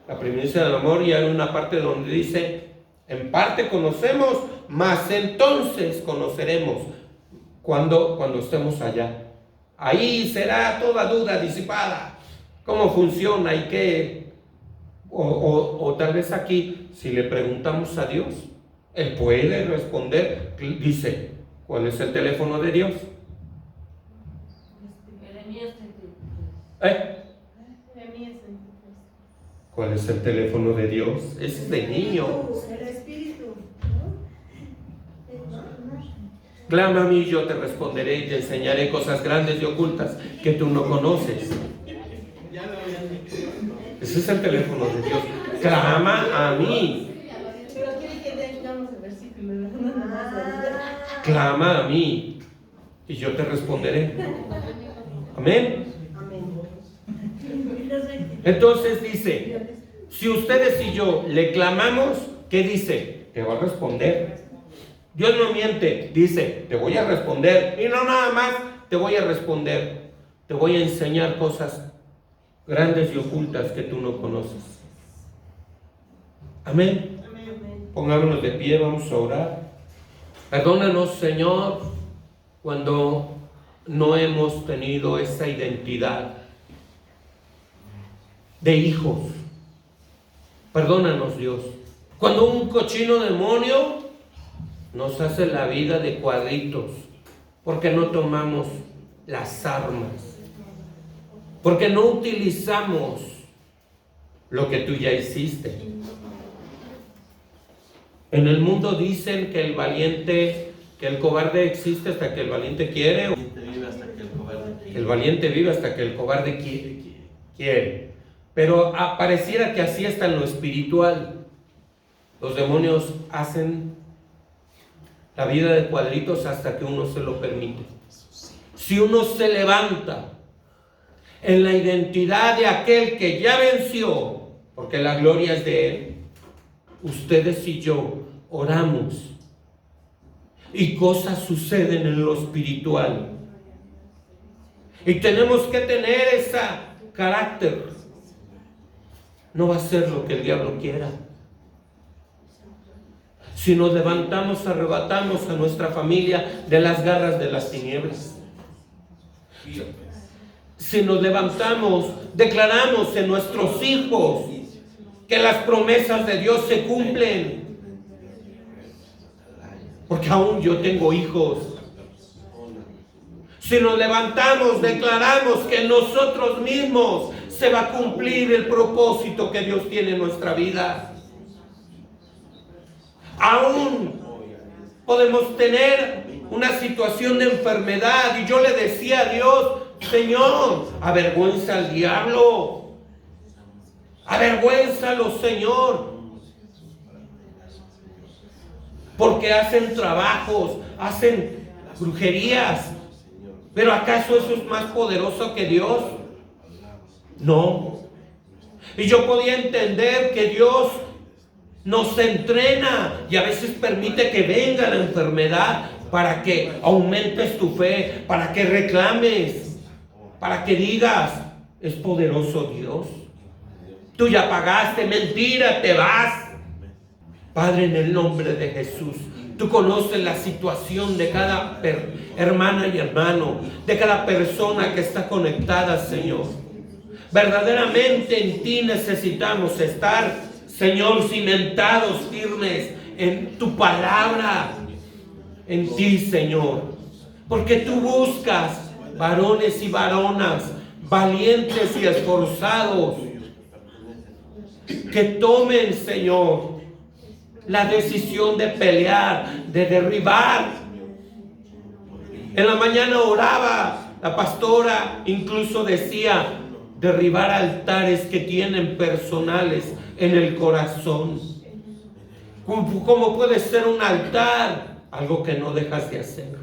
la primicia del amor, y hay una parte donde dice, en parte conocemos, mas entonces conoceremos cuando estemos allá. Ahí será toda duda disipada. ¿Cómo funciona y qué? O tal vez aquí, si le preguntamos a Dios, Él puede responder. Dice, ¿cuál es el teléfono de Dios? ¿Cuál es el teléfono de Dios? Ese es de niño. El Espíritu. Clama a mí y yo te responderé y te enseñaré cosas grandes y ocultas que tú no conoces. Ese es el teléfono de Dios. Clama a mí. Pero quiere que leamos el versículo. Clama a mí y yo te responderé. Amén. Entonces dice, si ustedes y yo le clamamos, ¿qué dice? Te va a responder. Dios no miente, dice, te voy a responder. Y no nada más te voy a responder, te voy a enseñar cosas grandes y ocultas que tú no conoces. Amén. Pongámonos de pie, vamos a orar. Perdónanos, Señor, cuando no hemos tenido esa identidad de hijos. Perdónanos, Dios. Cuando un cochino demonio nos hace la vida de cuadritos, porque no tomamos las armas, porque no utilizamos lo que tú ya hiciste. En el mundo dicen que el cobarde existe hasta que el valiente quiere. El valiente vive hasta que el cobarde quiere. Pero pareciera que así está en lo espiritual. Los demonios hacen la vida de cuadritos hasta que uno se lo permite. Si uno se levanta en la identidad de aquel que ya venció, porque la gloria es de Él, ustedes y yo oramos y cosas suceden en lo espiritual. Y tenemos que tener ese carácter. No va a ser lo que el diablo quiera. Si nos levantamos, arrebatamos a nuestra familia de las garras de las tinieblas. Si nos levantamos, declaramos en nuestros hijos que las promesas de Dios se cumplen. Porque aún yo tengo hijos. Si nos levantamos, declaramos que en nosotros mismos se va a cumplir el propósito que Dios tiene en nuestra vida. Aún podemos tener una situación de enfermedad y yo le decía a Dios, Señor, avergüenza al diablo, avergüénzalo, Señor, porque hacen trabajos, hacen brujerías, pero ¿acaso eso es más poderoso que Dios? No. Y yo podía entender que Dios nos entrena y a veces permite que venga la enfermedad para que aumentes tu fe, para que reclames, para que digas, es poderoso Dios. Tú ya pagaste, mentira, te vas. Padre, en el nombre de Jesús, tú conoces la situación de cada hermana y hermano, de cada persona que está conectada, Señor. Verdaderamente en ti necesitamos estar, Señor, cimentados, firmes en tu palabra, en ti, Señor. Porque tú buscas varones y varonas, valientes y esforzados, que tomen, Señor, la decisión de pelear, de derribar. En la mañana oraba, la pastora incluso decía, derribar altares que tienen personales en el corazón. ¿Cómo puede ser un altar? Algo que no dejas de hacer,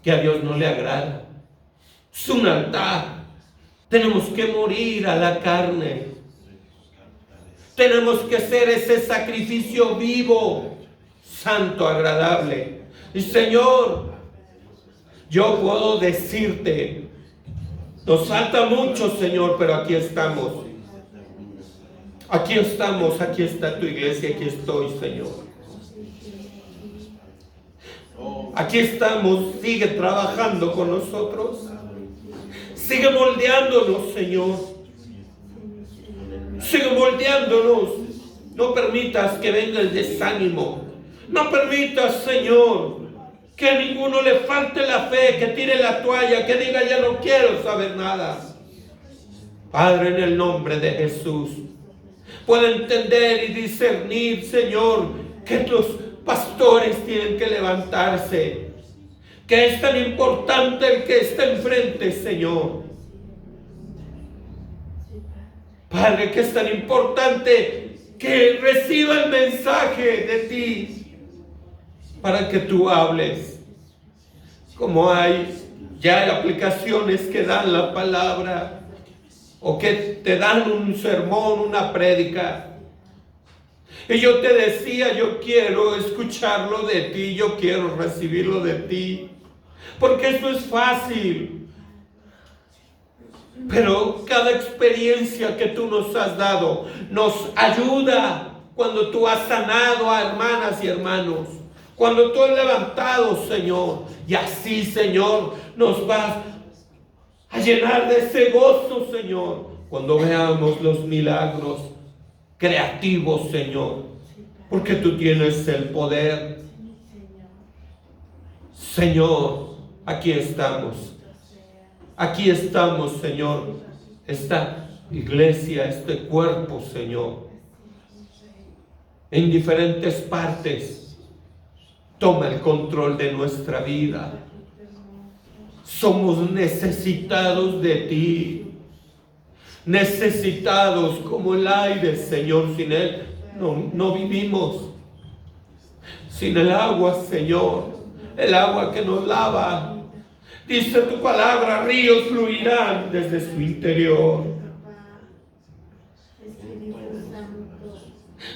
que a Dios no le agrada. Es un altar. Tenemos que morir a la carne. Tenemos que hacer ese sacrificio vivo, santo, agradable. Y Señor, yo puedo decirte, nos falta mucho, Señor, pero aquí estamos. Aquí estamos, aquí está tu iglesia, aquí estoy, Señor. Aquí estamos, sigue trabajando con nosotros. Sigue moldeándonos, Señor. Sigue moldeándonos. No permitas que venga el desánimo. No permitas, Señor, que a ninguno le falte la fe, que tire la toalla, que diga ya no quiero saber nada. Padre, en el nombre de Jesús, puede entender y discernir, Señor, que los pastores tienen que levantarse, que es tan importante el que está enfrente, Señor. Padre, que es tan importante que reciba el mensaje de ti para que tú hables. Como hay ya aplicaciones que dan la palabra o que te dan un sermón, una prédica. Y yo te decía, yo quiero escucharlo de ti, yo quiero recibirlo de ti, porque eso es fácil. Pero cada experiencia que tú nos has dado nos ayuda cuando tú has sanado a hermanas y hermanos, cuando tú has levantado, Señor, y así, Señor, nos vas a llenar de ese gozo, Señor, cuando veamos los milagros creativo, Señor, porque tú tienes el poder. Señor, aquí estamos. Aquí estamos, Señor. Esta iglesia, este cuerpo, Señor, en diferentes partes. Toma el control de nuestra vida. Somos necesitados de ti. Necesitados como el aire, Señor. Sin él no vivimos. Sin el agua, Señor, el agua que nos lava. Dice tu palabra, ríos fluirán desde su interior.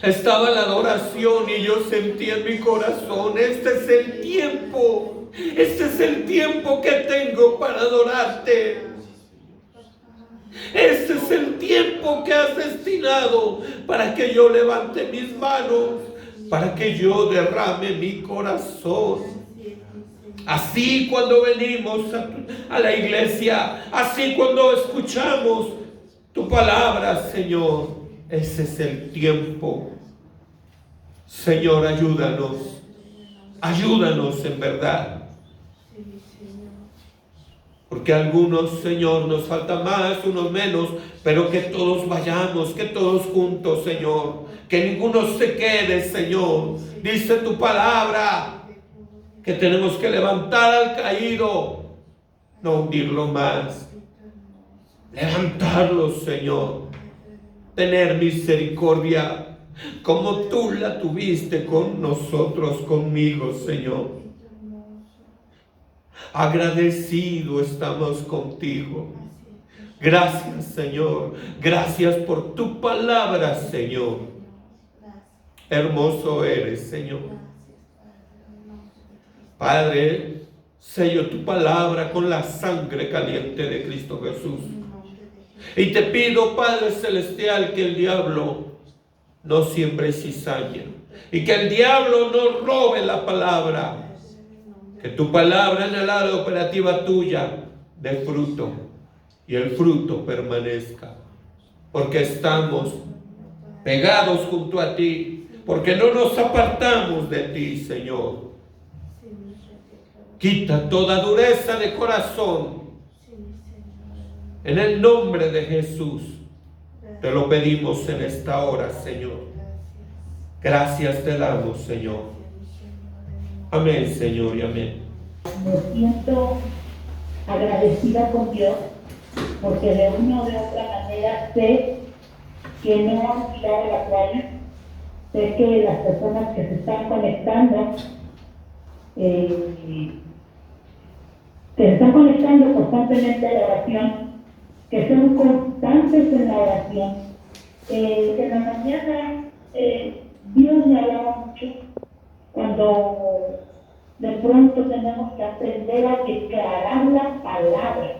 Estaba la adoración y yo sentí en mi corazón, este es el tiempo que tengo para adorarte. Este es el tiempo que has destinado para que yo levante mis manos, para que yo derrame mi corazón. Así cuando venimos a la iglesia, así cuando escuchamos tu palabra, Señor, ese es el tiempo. Señor, ayúdanos en verdad. Porque algunos, Señor, nos falta más, unos menos, pero que todos vayamos, que todos juntos, Señor, que ninguno se quede, Señor. Dice tu palabra que tenemos que levantar al caído, no hundirlo más. Levantarlo, Señor. Tener misericordia, como tú la tuviste con nosotros, conmigo, Señor. Agradecido estamos contigo. Gracias, Señor. Gracias por tu palabra, Señor. Hermoso eres, Señor. Padre, sello tu palabra con la sangre caliente de Cristo Jesús. Y te pido, Padre Celestial, que el diablo no siembre cizaña y que el diablo no robe la palabra. Que tu palabra en el área operativa tuya dé fruto y el fruto permanezca. Porque estamos pegados junto a ti, porque no nos apartamos de ti, Señor. Quita toda dureza de corazón. En el nombre de Jesús te lo pedimos en esta hora, Señor. Gracias te damos, Señor. Amén, Señor, y amén. Me siento agradecida con Dios porque de una o de otra manera sé que no han tirado la toalla. Sé que las personas que se están conectando constantemente a la oración, que son constantes en la oración. En la mañana Dios me hablaba mucho cuando de pronto tenemos que aprender a declarar la palabra.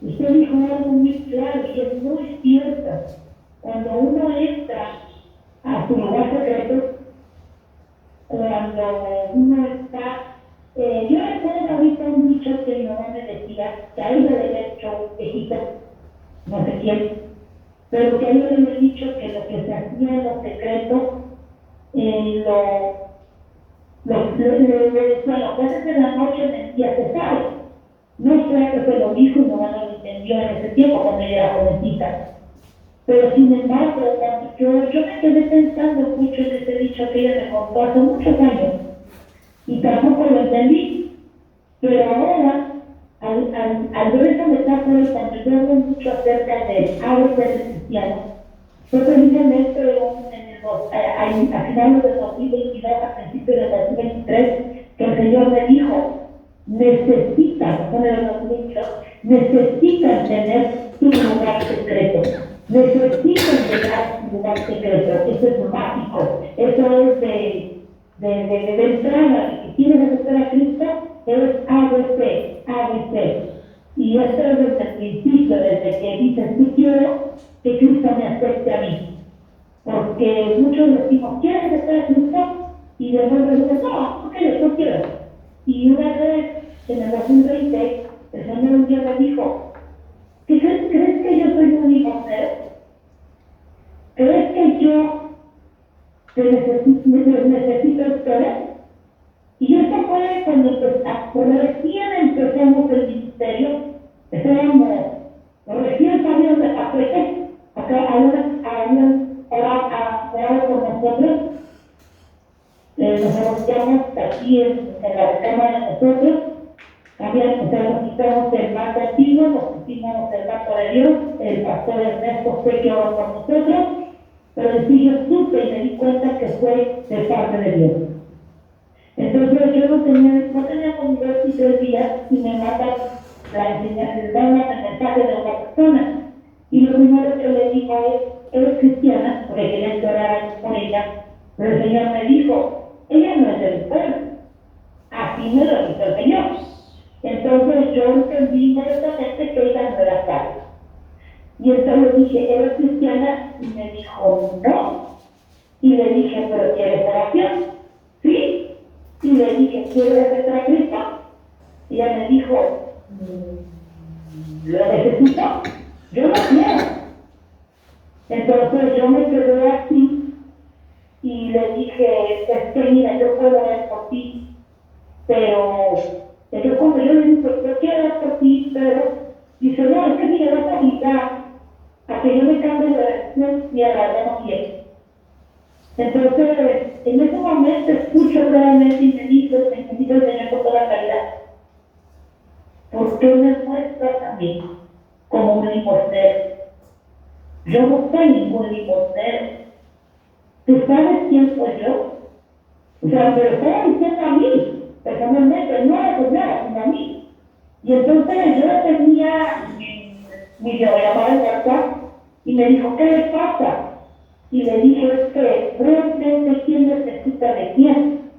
Usted dijo algo muy claro y es muy cierto. Cuando uno entra a su lugar secreto, cuando uno está... yo recuerdo ahorita un dicho que mi mamá me decía, que a él le había hecho viejito, no sé quién, pero que a él le había dicho que lo que se hacía en lo secreto, bueno, cosas de la noche en el día se sabe. No sé que se lo dijo y no lo entendió en ese tiempo cuando ella era jovencita. Pero sin embargo, yo me quedé pensando mucho en ese dicho que ella me contó hace muchos años y tampoco lo entendí. Pero ahora, al ver esa metáfora, cuando yo hablo mucho acerca de hábitos cristianos, fue precisamente a finales de 2022, a principios de 2023, que el Señor me dijo, necesitan tener su lugar secreto, necesitan llegar a su lugar secreto. Eso es mágico, eso es de entrada. Si quieres aceptar a Cristo, es ABC. Y esto es desde el principio, desde que dices, tú quiero que Cristo me acepte a mí. Porque muchos decimos, ¿quieres aceptar a Cristo? Y después decimos, no quiero. Y una vez, en el 2020, el Señor un día me dijo, ¿crees que yo soy un limosnero? ¿Crees que yo que necesito ustedes. Y esto fue cuando recién empezamos el ministerio, estábamos recién salidos de Capete, acá habían orado con nosotros, nos anunciamos aquí en la recámara de nosotros, nos quitamos el marco antiguo, nos pusimos el marco de Dios, el pastor Ernesto fue que oró con nosotros, pero después yo supe y me di cuenta que fue de parte de Dios. Entonces yo no tenía como 2 y 3 días y me mata la enseñanza, el mensaje de una persona. Y lo primero que le digo es, ¿eres cristiana? Porque quería orar por ella. Pero el Señor me dijo, ella no es del pueblo. Así me lo dijo el Señor. Entonces yo entendí inmediatamente que ella no era salva. Y entonces dije, ¿eres cristiana? Y me dijo, no. Y le dije, ¿pero quieres oración? Sí. Y le dije, ¿quieres aceptar a Cristo? Y ella me dijo, ¿lo necesito? Yo no quiero. Entonces yo me quedé así y le dije, es que mira, yo puedo orar por ti, pero cuando yo le dije, yo quiero orar por ti, pero dice, no, es que mi vas a obligar a que yo me cambie de relación y a la verdad no quiero. Entonces, en ese momento escucho claramente y me dice el Señor con toda la caridad, ¿por qué me muestras a mí como un limosnero? Yo no soy ningún limosnero. ¿Tú sabes quién soy yo? O sea, pero estaba diciendo a mí, personalmente, no a la señora, sino a mí. Y entonces yo tenía mi videollamada en WhatsApp y me dijo, ¿qué le pasa? Y le dije, es que realmente quién necesita de quién.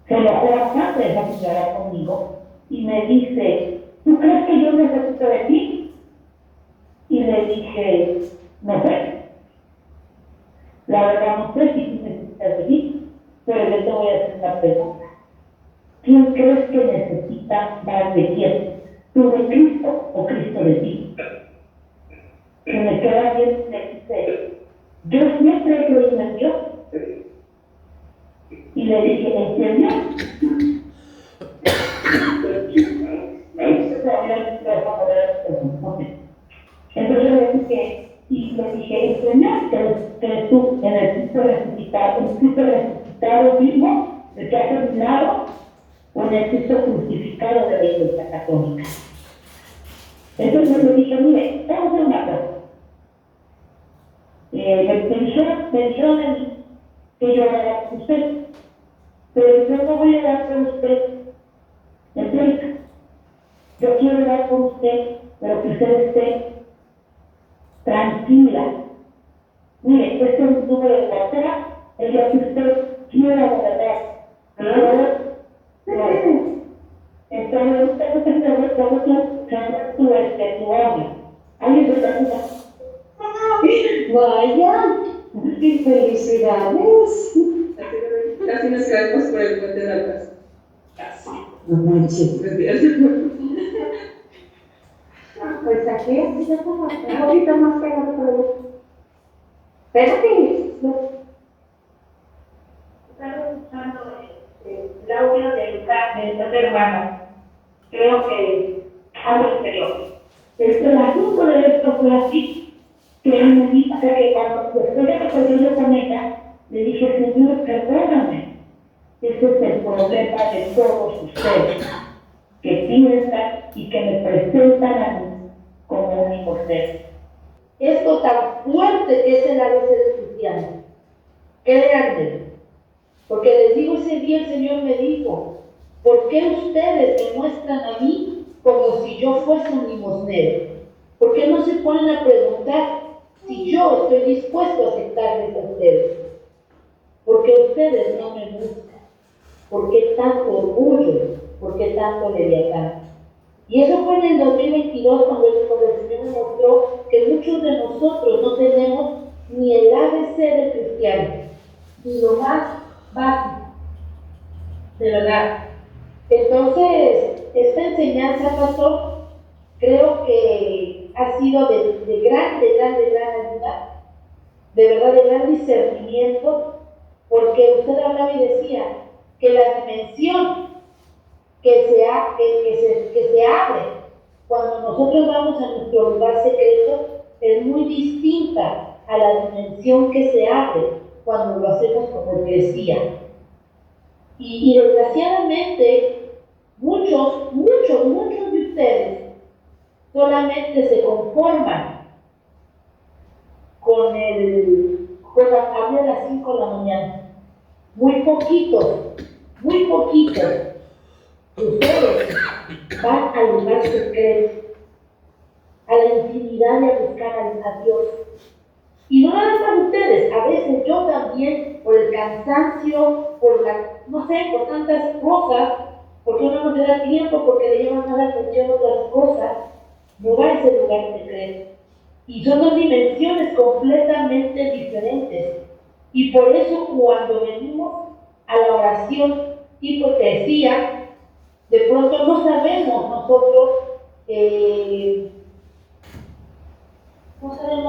Se enojó bastante esa señora conmigo y me dice, ¿tú crees que yo necesito de ti? Y le dije, no sé. La verdad no sé si tú necesitas de mí, pero yo te voy a hacer una pregunta. ¿Quién crees que necesita más de quién? ¿Tú de Cristo o Cristo de ti? Se me queda bien y me dice, yo siempre he creído en Dios. Y le dije, ¿en serio? Entonces le dije, ¿en serio? ¿Crees tú en el Cristo resucitado mismo, el que ha terminado, o en el Cristo crucificado de la Iglesia Católica? Entonces le dije, mire, vamos a hacer una cosa. Me dijeron a mí que yo orara por usted, pero yo no voy a orar por usted en público. Yo quiero orar por usted, pero que usted esté tranquila. Mire, este es un número de WhatsApp, el día que usted quiera de verdad. Entonces, usted no se ve cómo tu audio. ¿Alguien se pregunta? Vaya, qué felicidades. Casi nos quedamos por el puente de la casa. Casi. No manches. Pues aquí ya como un poquito más pegado por el otro. Espérate. Estaba escuchando el audio de otra hermana. Creo que algo exterior. El asunto de esto fue así. Que él me dijo que cuando después de que peleé yo con ella, le dije, Señor, perdóname. Ese es el problema de todos ustedes, que piensan y que me presentan a mí como un limosnero. Esto tan fuerte que es el a veces cristiano. Créanme, porque les digo, ese día el Señor me dijo, ¿por qué ustedes me muestran a mí como si yo fuese un limosnero? ¿Por qué no se ponen a preguntar si yo estoy dispuesto a aceptarles a ustedes? Porque ustedes no me buscan. ¿Por qué tanto orgullo? ¿Por qué tanto leviatán? Y eso fue en el 2022 cuando el Señor me mostró que muchos de nosotros no tenemos ni el ABC del cristiano, ni lo más básico, de verdad. Entonces, esta enseñanza, pastor, creo que ha sido de gran ayuda, de verdad, de gran discernimiento, porque usted hablaba y decía que la dimensión que se abre cuando nosotros vamos a nuestro lugar secreto es muy distinta a la dimensión que se abre cuando lo hacemos como iglesia. Y desgraciadamente, muchos de ustedes solamente se conforman con abrir a las 5 de la mañana. Muy poquitos ustedes van al lugar secreto, a la intimidad y a buscar a Dios. Y no nada más ustedes, a veces yo también, por el cansancio, por tantas cosas, porque uno no te da tiempo, porque le llaman más la atención otras cosas, no va a ese lugar secreto. Y son dos dimensiones completamente diferentes. Y por eso cuando venimos a la oración hipocresía, de pronto no sabemos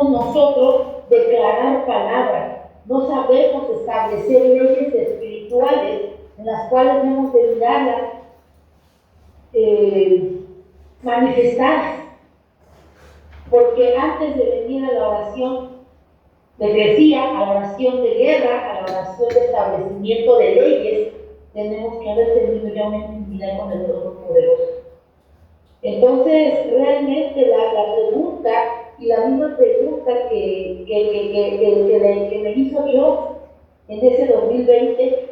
nosotros declarar palabras, no sabemos establecer leyes espirituales en las cuales debemos de mirarlas manifestadas. Porque antes de venir a la oración de crecía, a la oración de guerra, a la oración de establecimiento de leyes, tenemos que haber tenido ya una intimidad con el Todopoderoso. Entonces, realmente la pregunta, y la misma pregunta que me hizo Dios en ese 2020,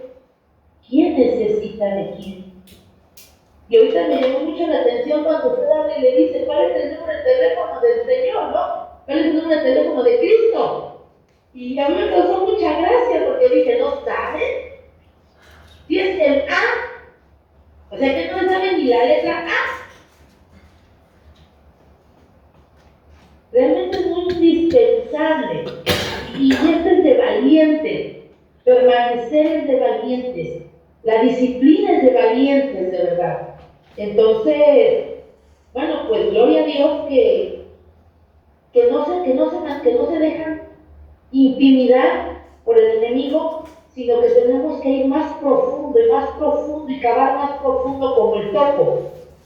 ¿quién necesita de quién? Y ahorita me llamó mucho la atención cuando usted habla y le dice, ¿cuál es el número de teléfono del Señor, no? ¿Cuál es el número de teléfono de Cristo? Y a mí me causó mucha gracia porque dije, ¿no saben? Si es el A, o sea que no saben ni la letra A. Realmente es muy indispensable, y esto es de valientes, permanecer es de valientes, la disciplina es de valientes, de verdad. Entonces, bueno, pues gloria a Dios que no se dejan intimidar por el enemigo, sino que tenemos que ir más profundo y cavar más profundo como el topo.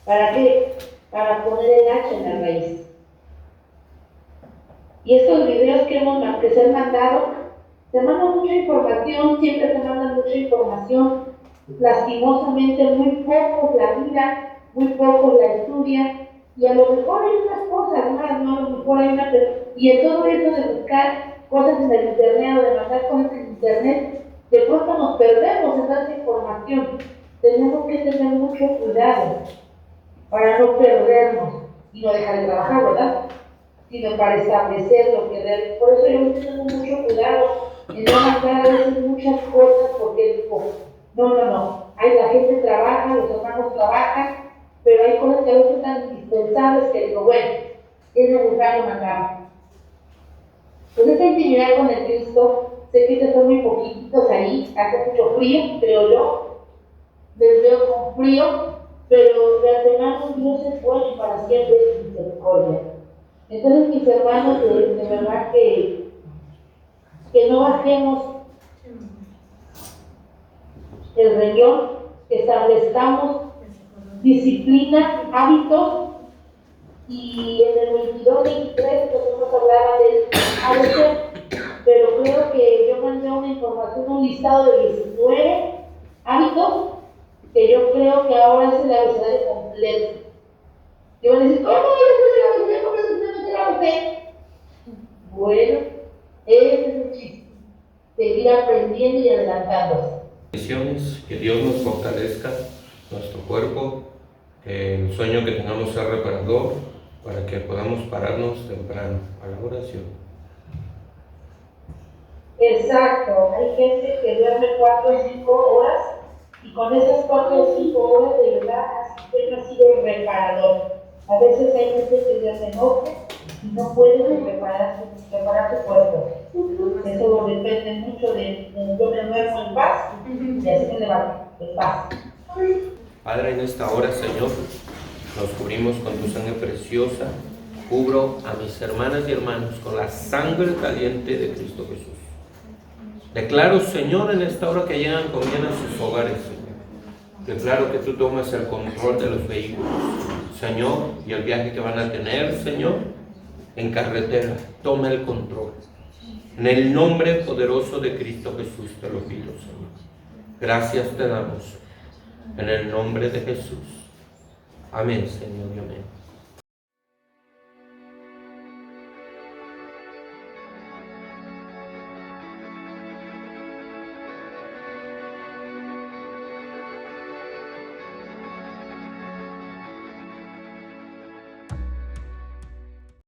¿Para qué? Para poner el hacha en la raíz. Y estos videos que se han mandado, se manda mucha información, siempre se manda mucha información. Lastimosamente muy pocos la miran, muy pocos la estudian, y a lo mejor hay unas cosas más, ¿no? A lo mejor hay una, y en todo eso de buscar cosas en el internet o de mandar cosas en internet, de pronto nos perdemos en tanta información. Tenemos que tener mucho cuidado para no perdernos y no dejar de trabajar, ¿verdad? Sino para establecer lo que realmente. Por eso yo tengo mucho cuidado en no mandar a veces muchas cosas, porque digo, no. La gente trabaja, los hermanos trabajan, pero hay cosas que a veces son tan indispensables que digo, bueno, es necesario mandar. Pues esta intimidad con el Cristo, sé que ustedes son muy poquititos ahí, hace mucho frío, creo yo, les veo con frío, pero de antemano Dios es bueno y para siempre es misericordia. Entonces, mis hermanos, de verdad que no bajemos el renglón, que establezcamos disciplina, hábitos, y en el 22-23 nosotros hablaba del ABC, pero creo que yo mandé una información, un listado de 19 hábitos que yo creo que ahora es el abecedario completo. Y van a decir, ¿cómo es el abecedario completo? Bueno, ese es el chiste, seguir aprendiendo y adelantándose. Bendiciones, que Dios nos fortalezca nuestro cuerpo, que el sueño que tengamos sea reparador, para que podamos pararnos temprano a la oración. Exacto, hay gente que duerme 4 o 5 horas y con esas 4 o 5 horas de verdad ha sido reparador. A veces hay gente que duerme noche y no puede reparar su cuerpo. Eso depende mucho de yo me duermo en paz y así me levanto en paz. Padre, en esta hora, Señor, nos cubrimos con tu sangre preciosa. Cubro a mis hermanas y hermanos con la sangre caliente de Cristo Jesús. Declaro, Señor, en esta hora que llegan con bien a sus hogares, Señor. Declaro que tú tomas el control de los vehículos, Señor, y el viaje que van a tener, Señor, en carretera. Toma el control. En el nombre poderoso de Cristo Jesús te lo pido, Señor. Gracias te damos. En el nombre de Jesús. Amén, Señor, y amén.